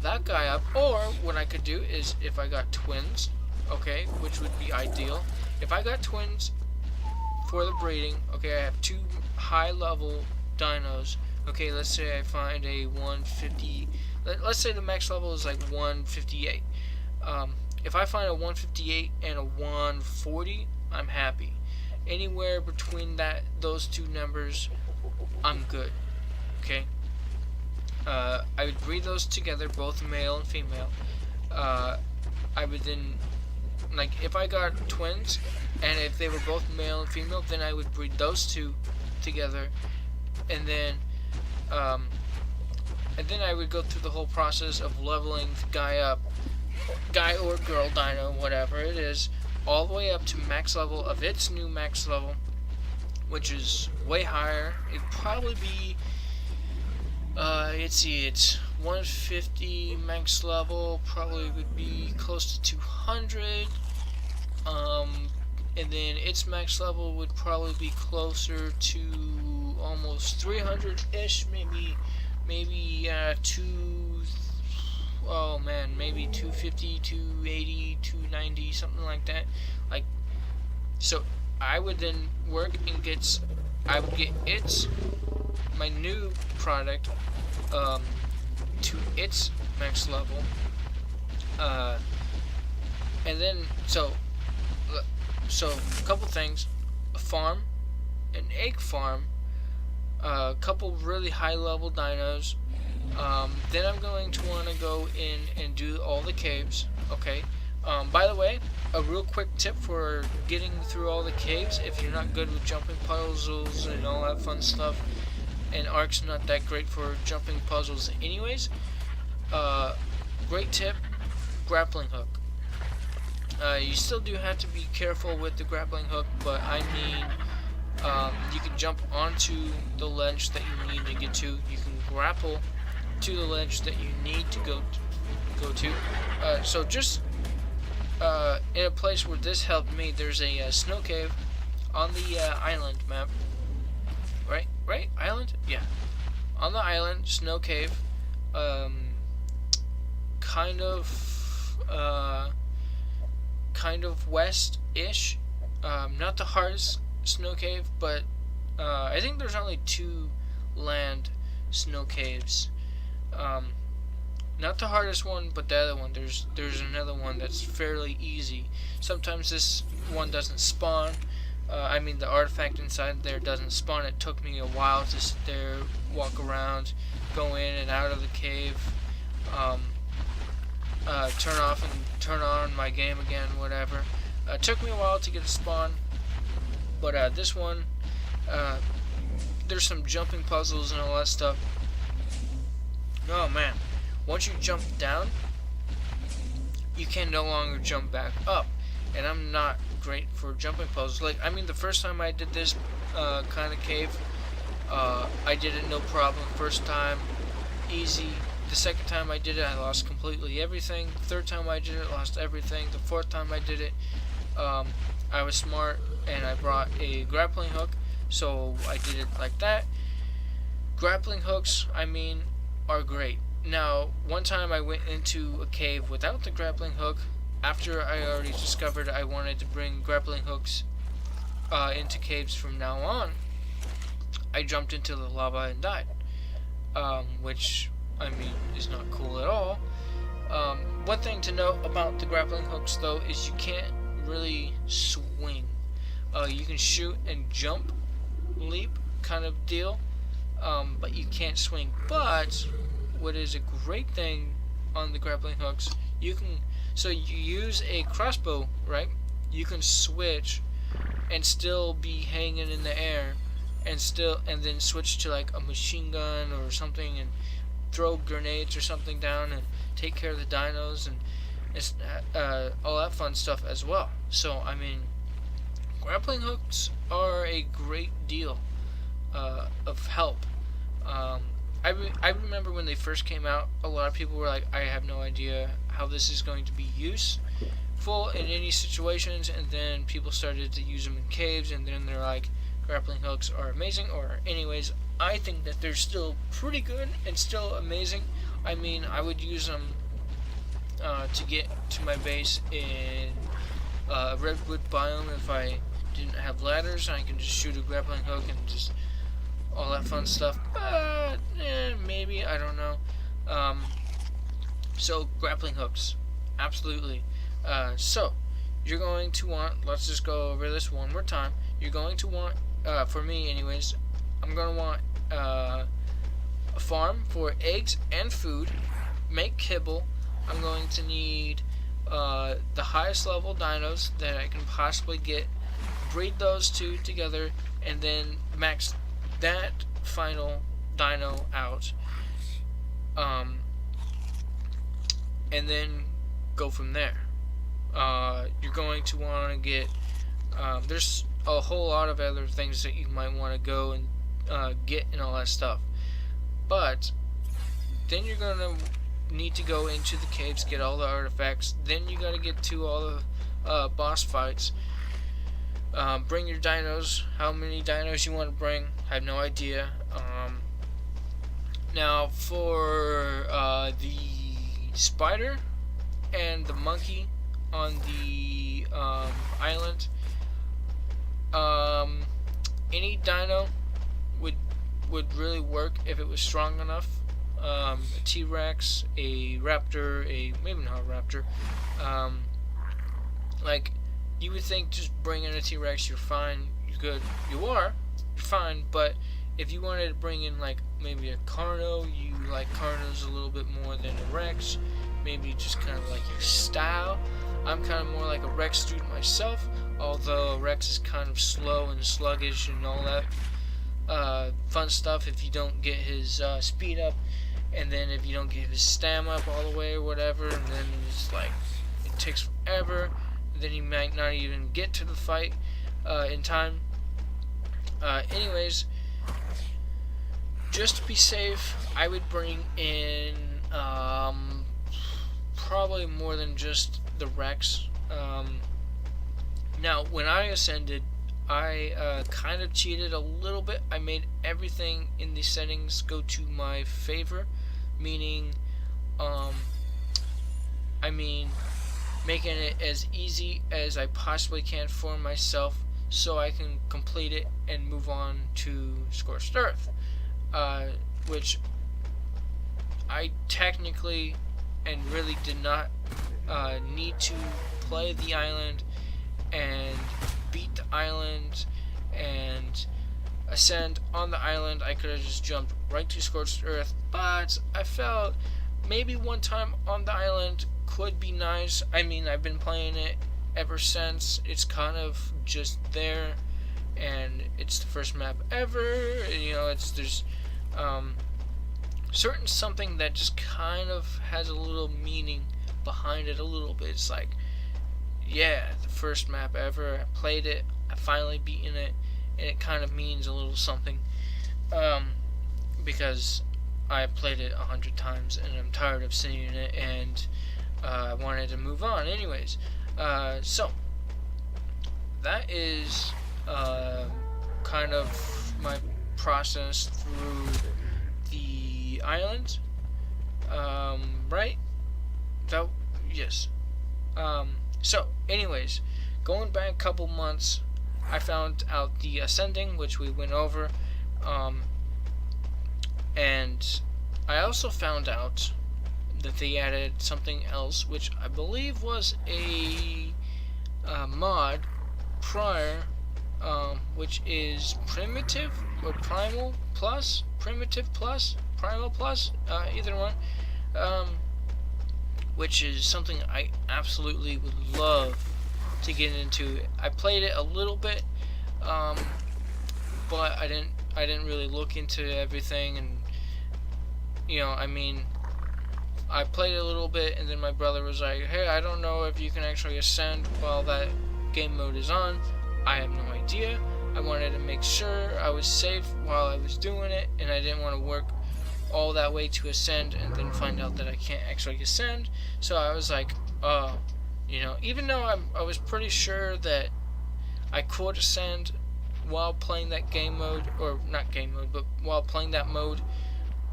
that guy up. Or what I could do is, if I got twins, okay, which would be ideal. If I got twins for the breeding, okay, I have 2 high level dinos. Okay, let's say I find a 150. Let's say the max level is like 158. If I find a 158 and a 140, I'm happy. Anywhere between those 2 numbers, I'm good. Okay. I would breed those together, both male and female. I would then, like, if I got twins, and if they were both male and female, then I would breed those 2 together, and then I would go through the whole process of leveling the guy up, guy or girl dino, whatever it is, all the way up to max level of its new max level, which is way higher. It'd probably be, let's see, it's 150 max level, probably would be close to 200, and then its max level would probably be closer to almost 300-ish, maybe maybe 250, 280, 290, something like that. Like, so I would then work and I would get my new product, to its max level, and then so a couple things: a farm, an egg farm, a couple really high level dinos. Then I'm going to want to go in and do all the caves. Okay. By the way, a real quick tip for getting through all the caves, if you're not good with jumping puzzles and all that fun stuff, and Ark's not that great for jumping puzzles anyways, great tip: grappling hook. You still do have to be careful with the grappling hook, but I mean, you can jump onto the ledge that you need to get to. You can grapple to the ledge that you need to go to. So just in a place where this helped me, there's a snow cave on the island map. Right? Island? Yeah. On the island, snow cave. Kind of west-ish. Not the hardest snow cave, but I think there's only 2 land snow caves. Not the hardest one, but the other one. There's another one that's fairly easy. Sometimes this one doesn't spawn. I mean, the artifact inside there doesn't spawn. It took me a while to sit there, walk around, go in and out of the cave, turn off and turn on my game again, whatever. It took me a while to get a spawn, but this one, there's some jumping puzzles and all that stuff. Oh man, once you jump down, you can no longer jump back up, and I'm not great for jumping puzzles. Like, I mean, the first time I did this kind of cave, I did it no problem. First time, easy. The second time I did it, I lost completely everything. The third time I did it, lost everything. The fourth time I did it, I was smart and I brought a grappling hook, so I did it like that. Grappling hooks, I mean, are great. Now, one time I went into a cave without the grappling hook, after I already discovered I wanted to bring grappling hooks into caves from now on, I jumped into the lava and died. Which, I mean, is not cool at all. One thing to note about the grappling hooks, though, is you can't really swing. You can shoot and jump, leap kind of deal, but you can't swing. But what is a great thing on the grappling hooks, you use a crossbow, right? You can switch and still be hanging in the air, and then switch to like a machine gun or something and throw grenades or something down and take care of the dinos and all that fun stuff as well. So I mean, grappling hooks are a great deal of help. I remember when they first came out, a lot of people were like, I have no idea how this is going to be useful in any situations, and then people started to use them in caves, and then they're like, grappling hooks are amazing. Or anyways, I think that they're still pretty good and still amazing. I mean, I would use them to get to my base in redwood biome if I didn't have ladders, and I can just shoot a grappling hook and just all that fun stuff. But maybe, I don't know. So grappling hooks, absolutely. So you're going to want, let's just go over this one more time. You're going to want, for me anyways, I'm going to want a farm for eggs and food. Make kibble. I'm going to need the highest level dinos that I can possibly get. Breed those two together, and then max that final dino out. And then go from there. You're going to want to get, there's a whole lot of other things that you might want to go and get and all that stuff. But then you're going to need to go into the caves, get all the artifacts. Then you got to get to all the boss fights. Bring your dinos. How many dinos you want to bring, I have no idea. Now for the spider and the monkey on the island, any dino would really work if it was strong enough. A T-Rex, a raptor, maybe not a raptor. Like, you would think just bringing a T-Rex, you're fine, you're good. You're fine, but if you wanted to bring in like maybe a Carno, you like Carnos a little bit more than a Rex, maybe just kind of like your style. I'm kind of more like a Rex student myself, although Rex is kind of slow and sluggish and all that fun stuff if you don't get his speed up, and then if you don't get his stamina up all the way or whatever, and then it's like it takes forever, and then he might not even get to the fight in time. Anyways, just to be safe, I would bring in probably more than just the Rex. Now, when I ascended, I kind of cheated a little bit. I made everything in the settings go to my favor, meaning, making it as easy as I possibly can for myself so I can complete it and move on to Scorched Earth, which I technically and really did not need to play the island and beat the island and ascend on the island. I could have just jumped right to Scorched Earth, but I felt maybe one time on the island could be nice. I mean, I've been playing it ever since. It's kind of just there, and it's the first map ever. You know, there's certain something that just kind of has a little meaning behind it a little bit. It's like, yeah, the first map ever. I played it. I finally beaten it, and it kind of means a little something, because I played it 100 times and I'm tired of seeing it, and I wanted to move on. Anyways, so that is kind of my process through the island, right? Yes. So anyways, going back a couple months, I found out the ascending, which we went over, and I also found out that they added something else, which I believe was a mod prior, which is primitive or primal plus, primitive plus, primal plus, either one, which is something I absolutely would love to get into. I played it a little bit, but I didn't really look into everything, and I mean, I played it a little bit, and then my brother was like, hey, I don't know if you can actually ascend while that game mode is on. I have no idea. I wanted to make sure I was safe while I was doing it, and I didn't want to work all that way to ascend and then find out that I can't actually ascend. So I was like, even though I was pretty sure that I could ascend while playing that game mode, or not game mode, but while playing that mode,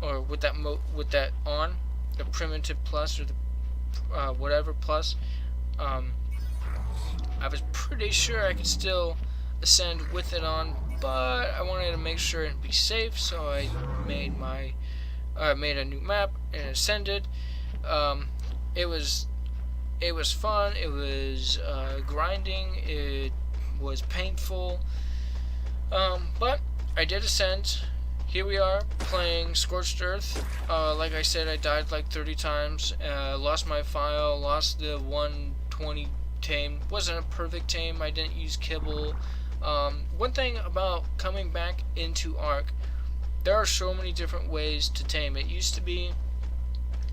or with that on, the primitive plus, or the whatever plus, I was pretty sure I could still ascend with it on, but I wanted to make sure and be safe, so I made made a new map and ascended. It was fun. It was grinding. It was painful, but I did ascend. Here we are playing Scorched Earth. Like I said, I died like 30 times. Lost my file. Lost the 120 tame. Wasn't a perfect tame. I didn't use kibble. One thing about coming back into Ark, there are so many different ways to tame. It used to be,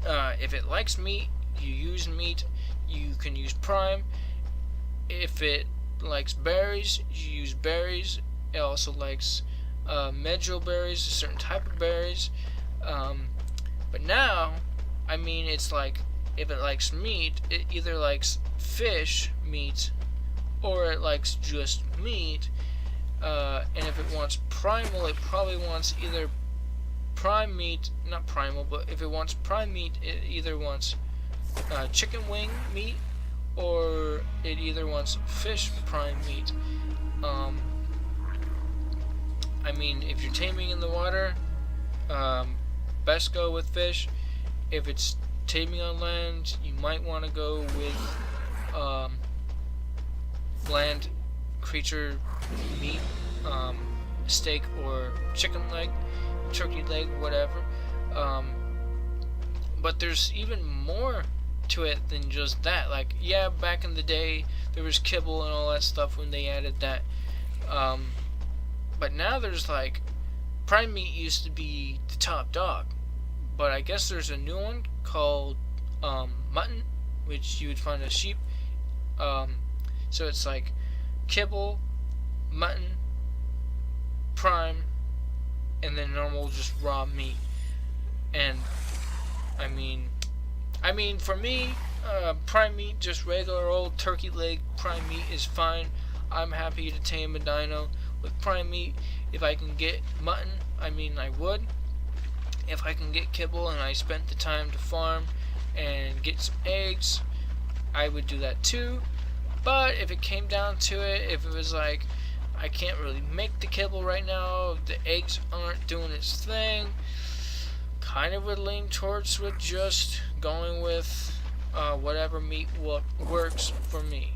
if it likes meat, you use meat. You can use prime. If it likes berries, you use berries. It also likes medjool berries, a certain type of berries. But now, I mean, it's like, if it likes meat, it either likes fish meat, or it likes just meat. And if it wants primal, it probably wants either prime meat, not primal, but if it wants prime meat, it either wants chicken wing meat, or it either wants fish prime meat. I mean, if you're taming in the water, best go with fish. If it's taming on land, you might want to go with land creature meat, steak or chicken leg, turkey leg, whatever. But there's even more to it than just that. Like, yeah, back in the day there was kibble and all that stuff when they added that. But now there's like, prime meat used to be the top dog, but I guess there's a new one called mutton, which you would find as sheep. So it's like kibble, mutton, prime, and then normal just raw meat. And I mean for me, prime meat, just regular old turkey leg prime meat is fine. I'm happy to tame a dino with prime meat. If I can get mutton, I mean, I would. If I can get kibble and I spent the time to farm and get some eggs, I would do that too. But if it came down to it, if it was like, I can't really make the kibble right now, the eggs aren't doing its thing, kind of would lean towards with just going with whatever meat works for me.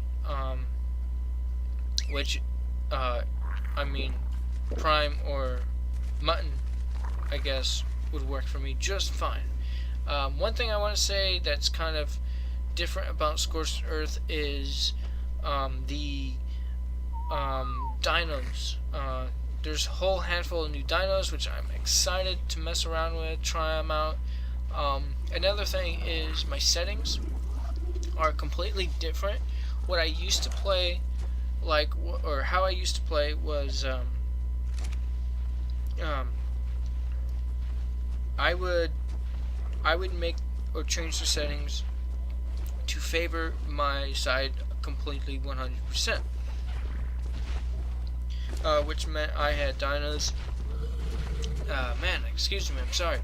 Which, I mean, prime or mutton, I guess, would work for me just fine. One thing I want to say that's kind of different about Scorched Earth is the dinos. There's a whole handful of new dinos, which I'm excited to mess around with, try them out. Another thing is my settings are completely different. What I used to play, or how I used to play was, I would make or change the settings to favor my side completely 100%. Which meant I had dinos. Excuse me, I'm sorry.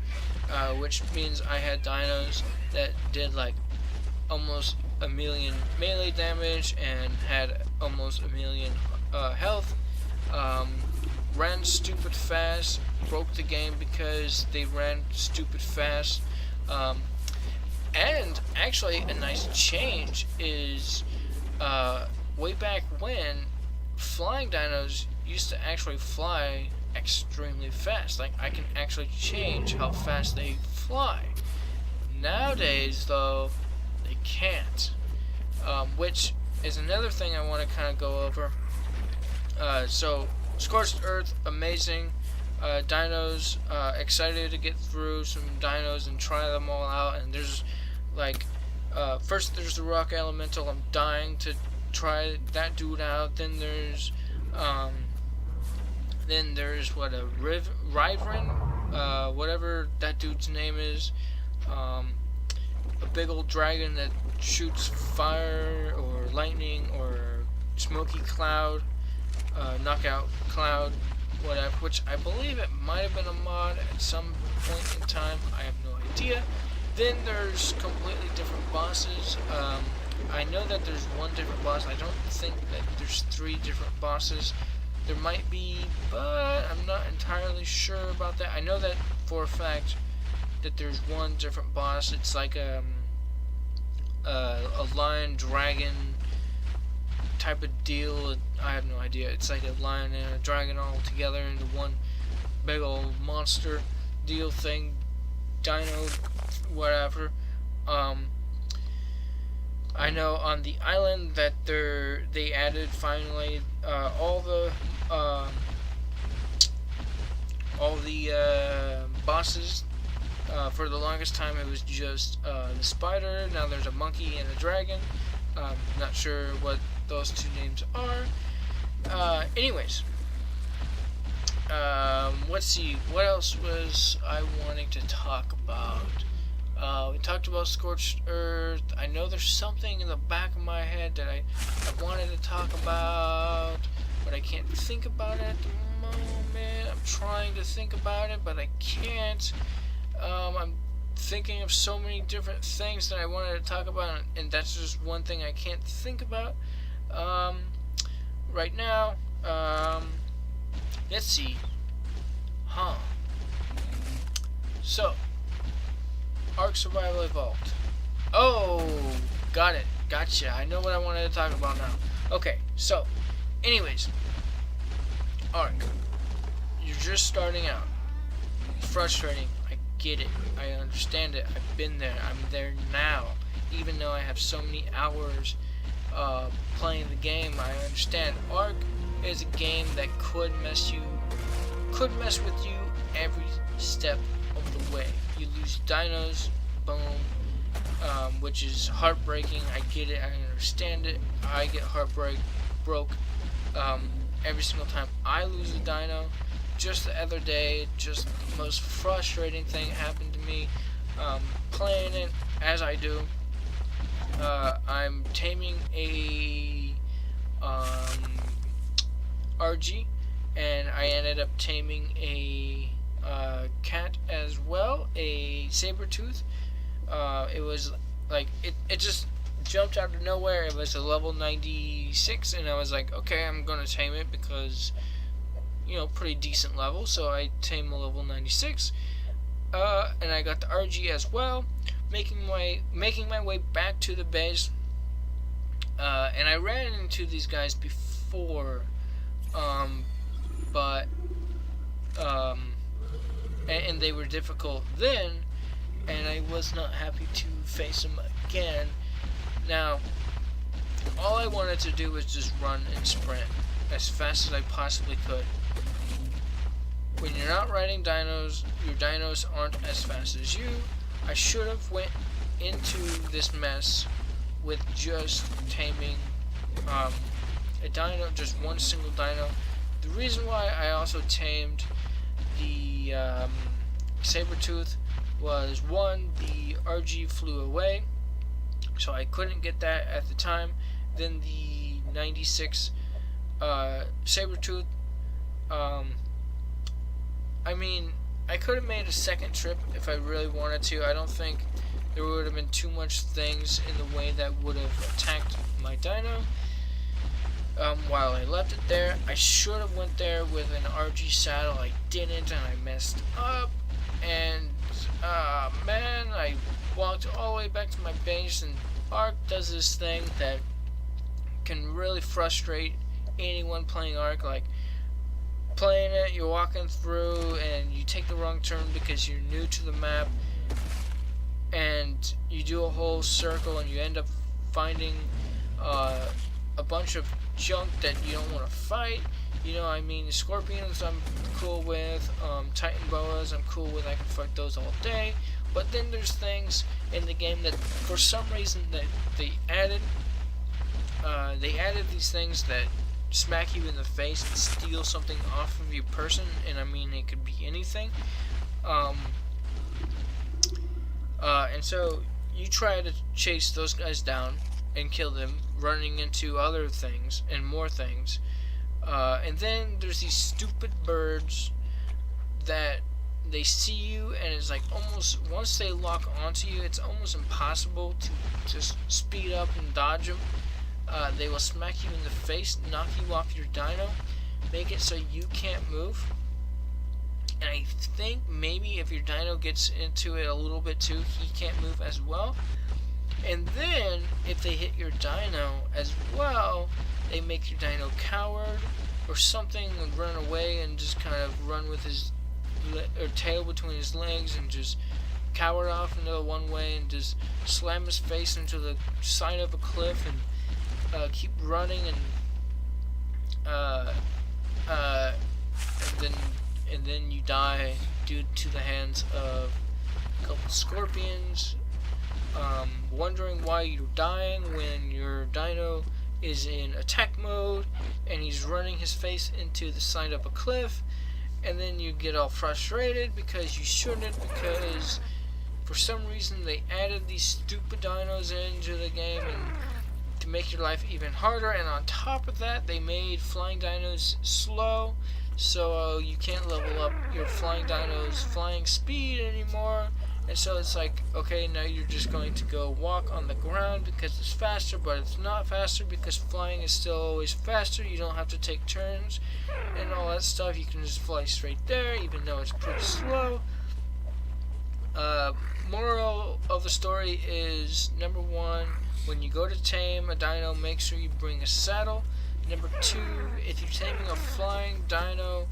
Which means I had dinos that did like almost a million melee damage and had almost a million health, ran stupid fast, broke the game because they ran stupid fast. And actually, a nice change is way back when flying dinos used to actually fly extremely fast. Like, I can actually change how fast they fly. Nowadays, though, they can't. Which is another thing I want to kind of go over. So, Scorched Earth, amazing. Dinos, excited to get through some dinos and try them all out. And there's, like, first there's the Rock Elemental. I'm dying to try that dude out. Then there's what, a Ryvern, whatever that dude's name is. A big old dragon that shoots fire or lightning or smoky cloud, knockout cloud, whatever, which I believe it might have been a mod at some point in time. I have no idea. Then there's completely different bosses. I know that there's one different boss. I don't think that there's 3 different bosses. There might be, but I'm not entirely sure about that. I know that for a fact that there's one different boss. It's like a lion dragon type of deal. I have no idea. It's like a lion and a dragon all together into one big old monster deal thing, dino, whatever. I know on the island that they added finally all the bosses. For the longest time it was just the spider. Now there's a monkey and a dragon. Not sure what those 2 names are. Anyways, let's see, what else was I wanting to talk about? We talked about Scorched Earth. I know there's something in the back of my head that I wanted to talk about, but I can't think about it at the moment. I'm trying to think about it, but I can't. I'm thinking of so many different things that I wanted to talk about, and that's just one thing I can't think about right now. Let's see. So, Ark Survival Evolved. Oh, got it. Gotcha. I know what I wanted to talk about now. Okay, so, anyways, Ark. You're just starting out. It's frustrating. I get it. I understand it. I've been there. I'm there now. Even though I have so many hours playing the game, I understand. Ark is a game that could mess with you every step of the way. You lose dinos, boom, which is heartbreaking. I get it. I understand it. I get broke every single time I lose a dino. Just the other day, just the most frustrating thing happened to me playing it as I do. I'm taming a RG, and I ended up taming a cat as well, a saber-tooth. It was like, it just jumped out of nowhere. It was a level 96, and I was like, okay, I'm gonna tame it because, you know, pretty decent level. So I tamed a level 96, and I got the RG as well, making my way back to the base. And I ran into these guys before, but and they were difficult then, and I was not happy to face them again. Now, all I wanted to do was just run and sprint as fast as I possibly could. When you're not riding dinos, your dinos aren't as fast as you. I should have went into this mess with just taming a dino, just one single dino. The reason why I also tamed the saber-tooth was, one, the RG flew away, so I couldn't get that at the time. Then the 96 saber-tooth, I mean, I could have made a second trip if I really wanted to. I don't think there would have been too much things in the way that would have attacked my dino. While I left it there, I should have went there with an RG saddle. I didn't, and I messed up. And man, I walked all the way back to my base, and Ark does this thing that can really frustrate anyone playing Ark. Like, playing it, you're walking through, and you take the wrong turn because you're new to the map, and you do a whole circle, and you end up finding a bunch of junk that you don't want to fight. You know, I mean, scorpions I'm cool with, titan boas I'm cool with, I can fight those all day. But then there's things in the game that for some reason that they added these things that smack you in the face and steal something off of your person, and I mean, it could be anything. And so you try to chase those guys down and kill them, running into other things and more things. And then there's these stupid birds that they see you, and it's like almost, once they lock onto you, it's almost impossible to just speed up and dodge them. They will smack you in the face, knock you off your dino, make it so you can't move. And I think maybe if your dino gets into it a little bit too, he can't move as well. And then if they hit your dino as well, they make your dino coward or something and run away and just kind of run with his tail between his legs and just cower off into one way and just slam his face into the side of a cliff and keep running, and then you die due to the hands of a couple scorpions, wondering why you're dying when your dino is in attack mode and he's running his face into the side of a cliff. And then you get all frustrated because you shouldn't, because for some reason they added these stupid dinos into the game and to make your life even harder. And on top of that, they made flying dinos slow, so you can't level up your flying dino's flying speed anymore. And so it's like, okay, now you're just going to go walk on the ground because it's faster, but it's not faster because flying is still always faster. You don't have to take turns and all that stuff. You can just fly straight there, even though it's pretty slow. Moral of the story is, number one, when you go to tame a dino, make sure you bring a saddle. Number two, if you're taming a flying dino,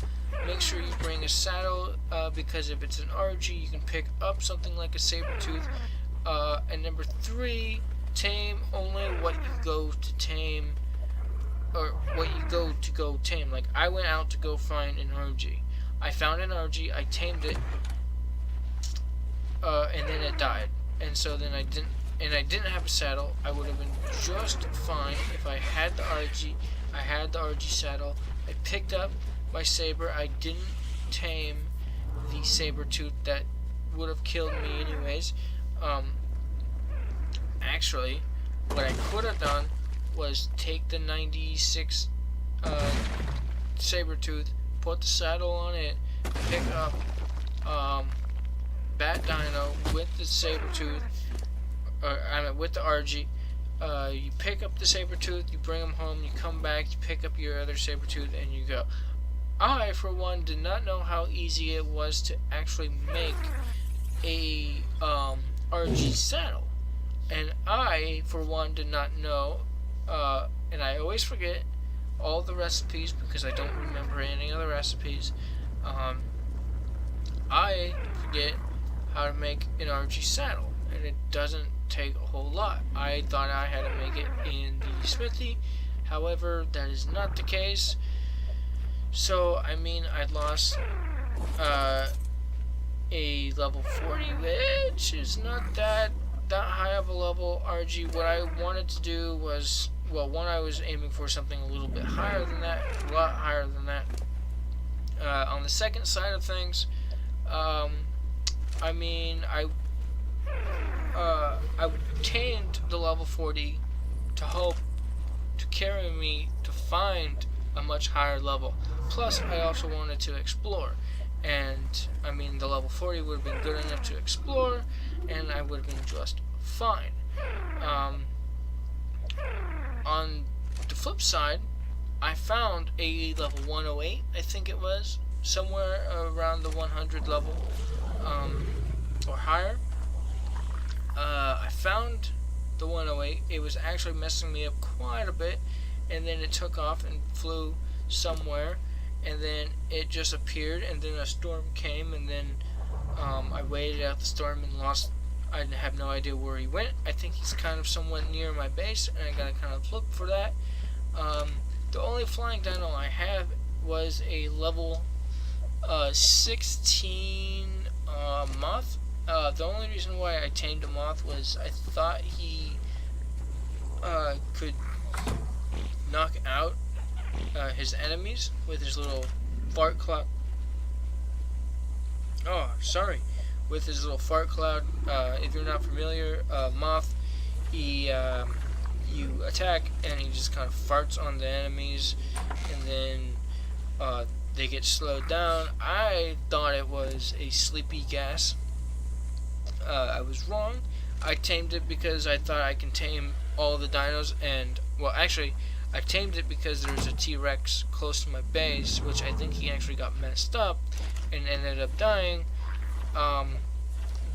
make sure you bring a saddle, because if it's an RG, you can pick up something like a saber tooth. And number three, tame only what you go to tame, or what you go to tame. Like, I went out to go find an RG. I found an RG, I tamed it, and then it died. And so then I didn't have a saddle. I would have been just fine if I had the RG. I had the RG saddle. I picked up my saber. I didn't tame the saber tooth that would have killed me anyways. Actually, what I could have done was take the 96 saber tooth, put the saddle on it, pick up Bat Dino with the saber tooth, with the RG. You pick up the saber tooth, you bring them home, you come back, you pick up your other saber tooth, and you go. I, for one, did not know how easy it was to actually make a RG saddle. And I, for one, did not know, and I always forget all the recipes because I don't remember any other recipes. I forget how to make an RG saddle, and it doesn't take a whole lot. I thought I had to make it in the smithy, however, that is not the case. So, I mean, I lost a level 40, which is not that high of a level RG. What I wanted to do was, well, one, I was aiming for something a little bit higher than that, a lot higher than that. On the second side of things, I mean, I obtained the level 40 to hope to carry me to find a much higher level. Plus, I also wanted to explore, and I mean, the level 40 would have been good enough to explore, and I would have been just fine. On the flip side, I found a level 108, I think it was, somewhere around the 100 level, or higher. I found the 108. It was actually messing me up quite a bit, and then it took off and flew somewhere, and then it just appeared, and then a storm came, and then I waited out the storm and lost. I have no idea where he went. I think he's kind of somewhat near my base, and I gotta kind of look for that. The only flying dino I have was a level 16 moth. The only reason why I tamed a moth was I thought he could knock out his enemies with his little fart cloud. Oh, sorry. With his little fart cloud. If you're not familiar, moth, he you attack and he just kind of farts on the enemies, and then they get slowed down. I thought it was a sleepy gas. I was wrong. I tamed it because I thought I can tame all the dinos, and well, actually, I tamed it because there was a T-Rex close to my base, which I think he actually got messed up and ended up dying.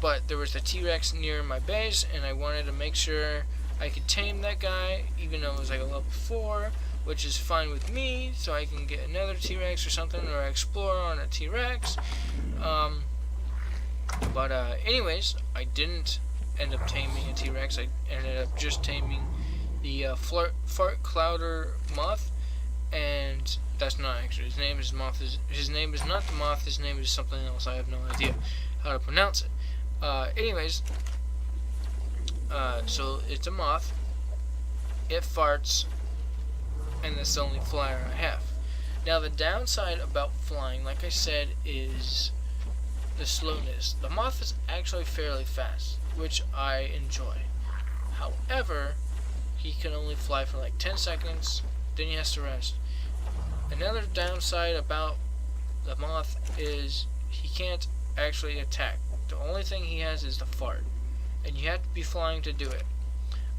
But there was a T-Rex near my base, and I wanted to make sure I could tame that guy, even though it was like a level 4, which is fine with me, so I can get another T-Rex or something, or explore on a T-Rex. But anyways, I didn't end up taming a T-Rex. I ended up just taming the fart clouder moth, and that's not actually his name. His name is not the moth. His name is something else. I have no idea how to pronounce it. Anyways, so it's a moth. It farts, and that's the only flyer I have. Now the downside about flying, like I said, is the slowness. The moth is actually fairly fast, which I enjoy. However, he can only fly for like 10 seconds, then he has to rest. Another downside about the moth is he can't actually attack. The only thing he has is the fart, and you have to be flying to do it.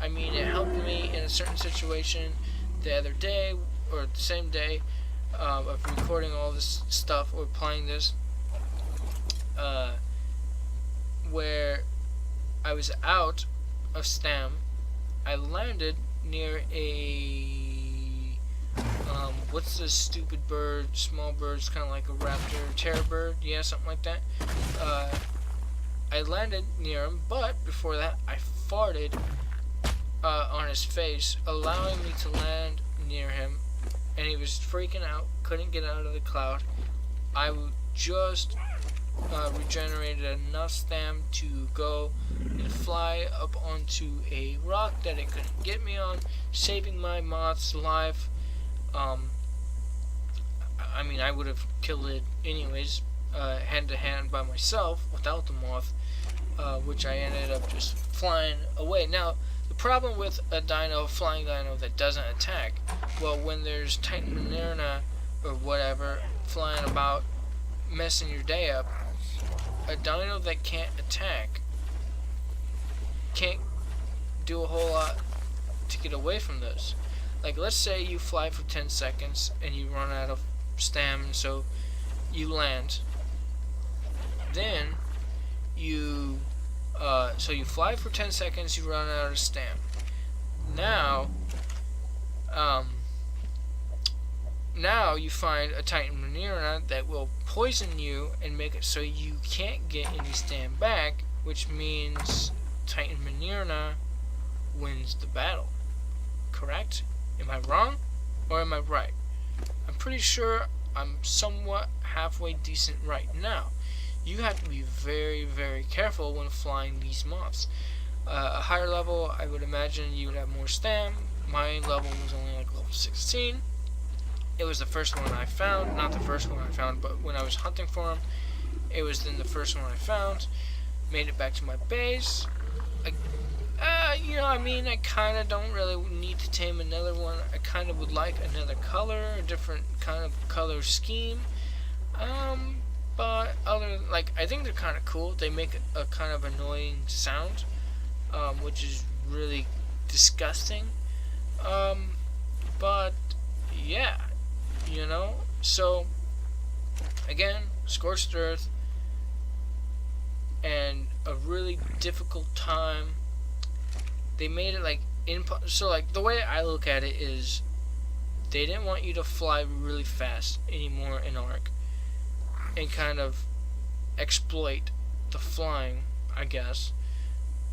I mean, it helped me in a certain situation the other day, or the same day, of recording all this stuff or playing this, where I was out of stam. I landed near a what's this stupid bird, small bird, it's kind of like a raptor, terror bird, yeah, something like that. I landed near him, but before that I farted on his face, allowing me to land near him, and he was freaking out, couldn't get out of the cloud. I just regenerated enough stam to go and fly up onto a rock that it couldn't get me on, saving my moth's life. I mean, I would have killed it anyways, hand to hand by myself without the moth, which I ended up just flying away. Now, the problem with a flying dino that doesn't attack, well, when there's Titan Minerna or whatever flying about messing your day up, a dino that can't attack can't do a whole lot to get away from those. Like, let's say you fly for 10 seconds and you run out of stam, so you land. Then you fly for 10 seconds, you run out of stam. Now you find a Titan Minerna that will poison you and make it so you can't get any stam back, which means Titan Minerna wins the battle. Correct? Am I wrong? Or am I right? I'm pretty sure I'm somewhat halfway decent right now. You have to be very, very careful when flying these moths. A higher level, I would imagine you would have more stam. My level was only like level 16. It was the first one I found. Not the first one I found, but when I was hunting for him, it was then the first one I found. Made it back to my base. I kind of don't really need to tame another one. I kind of would like another color, a different kind of color scheme. But I think they're kind of cool. They make a kind of annoying sound, which is really disgusting. But yeah, So again, Scorched Earth, and a really difficult time. They made it like so like the way I look at it is they didn't want you to fly really fast anymore in Ark and kind of exploit the flying, I guess.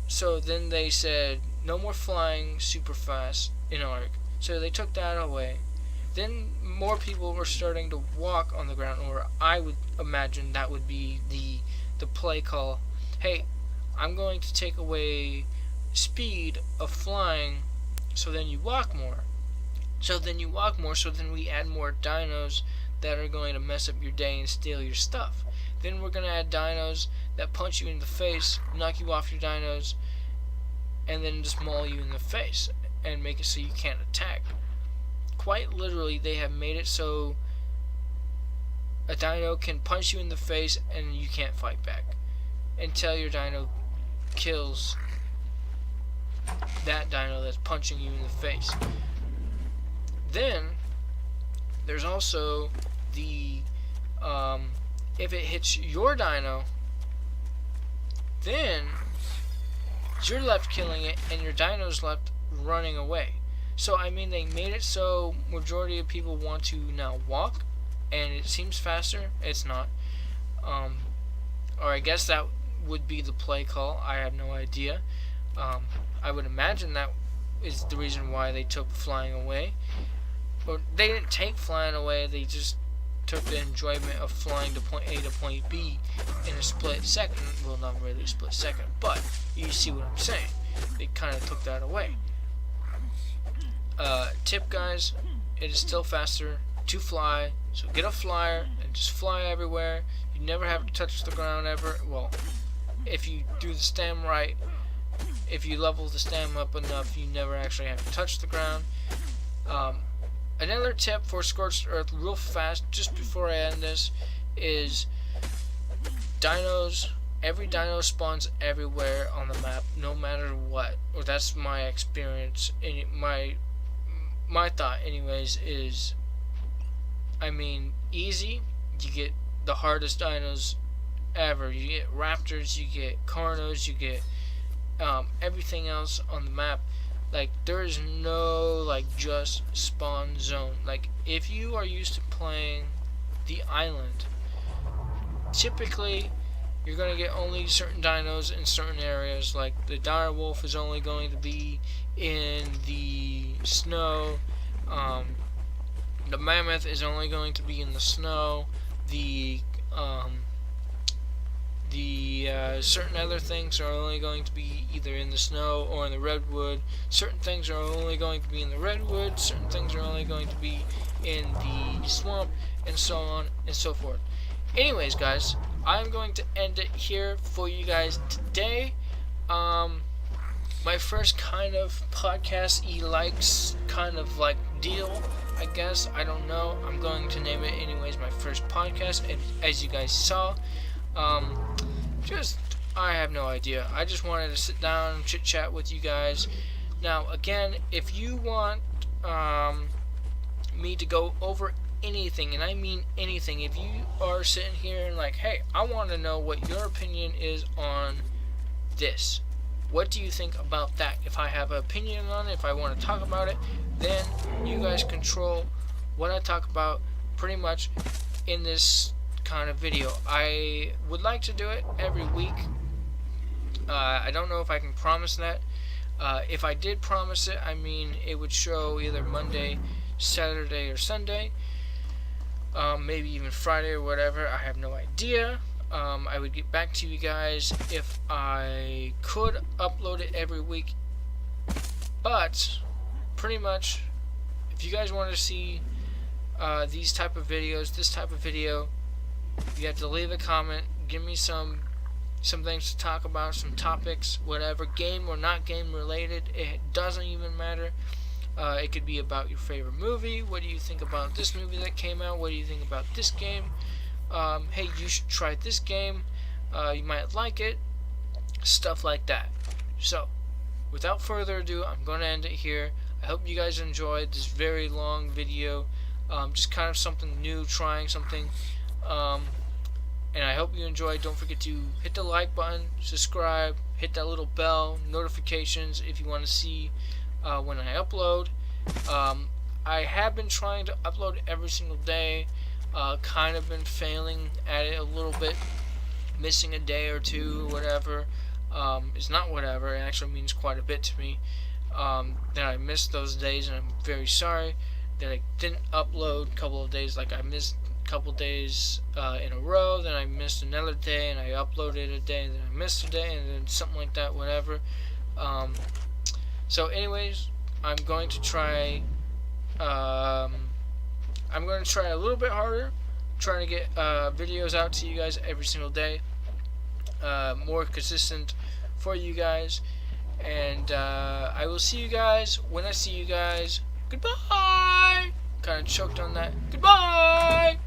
So then they said no more flying super fast in Ark. So they took that away. Then more people were starting to walk on the ground, or I would imagine that would be the play call. Hey, I'm going to take away speed of flying, so then you walk more. So then we add more dinos that are going to mess up your day and steal your stuff. Then we're going to add dinos that punch you in the face, knock you off your dinos, and then just maul you in the face and make it so you can't attack. Quite literally, they have made it so a dino can punch you in the face and you can't fight back until your dino kills that dino that's punching you in the face. Then there's also the if it hits your dino, then you're left killing it and your dino's left running away. So I mean, they made it so majority of people want to now walk, and it seems faster. It's not, or I guess that would be the play call. I have no idea. I would imagine that is the reason why they took flying away. But they didn't take flying away. They just took the enjoyment of flying to point A to point B in a split second. Well, not really a split second, but you see what I'm saying. They kind of took that away. Tip, guys, it is still faster to fly, so get a flyer and just fly everywhere. You never have to touch the ground ever. Well, if you do the stam right, if you level the stam up enough, you never actually have to touch the ground. Another tip for Scorched Earth, real fast, just before I end this, is dinos. Every dino spawns everywhere on the map, no matter what. Or that's my experience. My thought, anyways, is, I mean, easy. You get the hardest dinos ever. You get raptors, you get carnos, you get everything else on the map. Like, there is no, like, just spawn zone. Like, if you are used to playing the island, typically you're going to get only certain dinos in certain areas. Like, the dire wolf is only going to be in the snow. The mammoth is only going to be in the snow. The certain other things are only going to be either in the snow or in the redwood. Certain things are only going to be in the redwood. Certain things are only going to be in the swamp, and so on and so forth. Anyways, guys, I'm going to end it here for you guys today. My first kind of podcast likes kind of like deal, I guess. I don't know. I'm going to name it anyways, my first podcast, as you guys saw. I have no idea. I just wanted to sit down and chit chat with you guys. Now, again, if you want me to go over anything, and I mean anything, if you are sitting here and like, hey, I want to know what your opinion is on this. What do you think about that? If I have an opinion on it, if I want to talk about it, then you guys control what I talk about pretty much in this kind of video. I would like to do it every week. I don't know if I can promise that. If I did promise it, I mean it would show either Monday, Saturday, or Sunday. Maybe even Friday or whatever. I have no idea. I would get back to you guys if I could upload it every week. But pretty much, if you guys want to see these type of videos, this type of video, you have to leave a comment, give me some things to talk about, some topics, whatever, game or not game related, it doesn't even matter. It could be about your favorite movie. What do you think about this movie that came out? What do you think about this game? Hey, you should try this game. You might like it. Stuff like that. So, without further ado, I'm going to end it here. I hope you guys enjoyed this very long video. Just kind of something new, trying something. And I hope you enjoyed. Don't forget to hit the like button, subscribe, hit that little bell, notifications if you want to see when I upload. I have been trying to upload every single day. Kind of been failing at it a little bit, missing a day or two, whatever. It's not whatever, it actually means quite a bit to me. That I missed those days, and I'm very sorry that I didn't upload a couple of days. Like I missed a couple of days in a row, then I missed another day, and I uploaded a day, and then I missed a day, and then something like that, whatever. So anyways, I'm going to try a little bit harder, trying to get videos out to you guys every single day, more consistent for you guys, and I will see you guys when I see you guys. Goodbye. Kind of choked on that. Goodbye.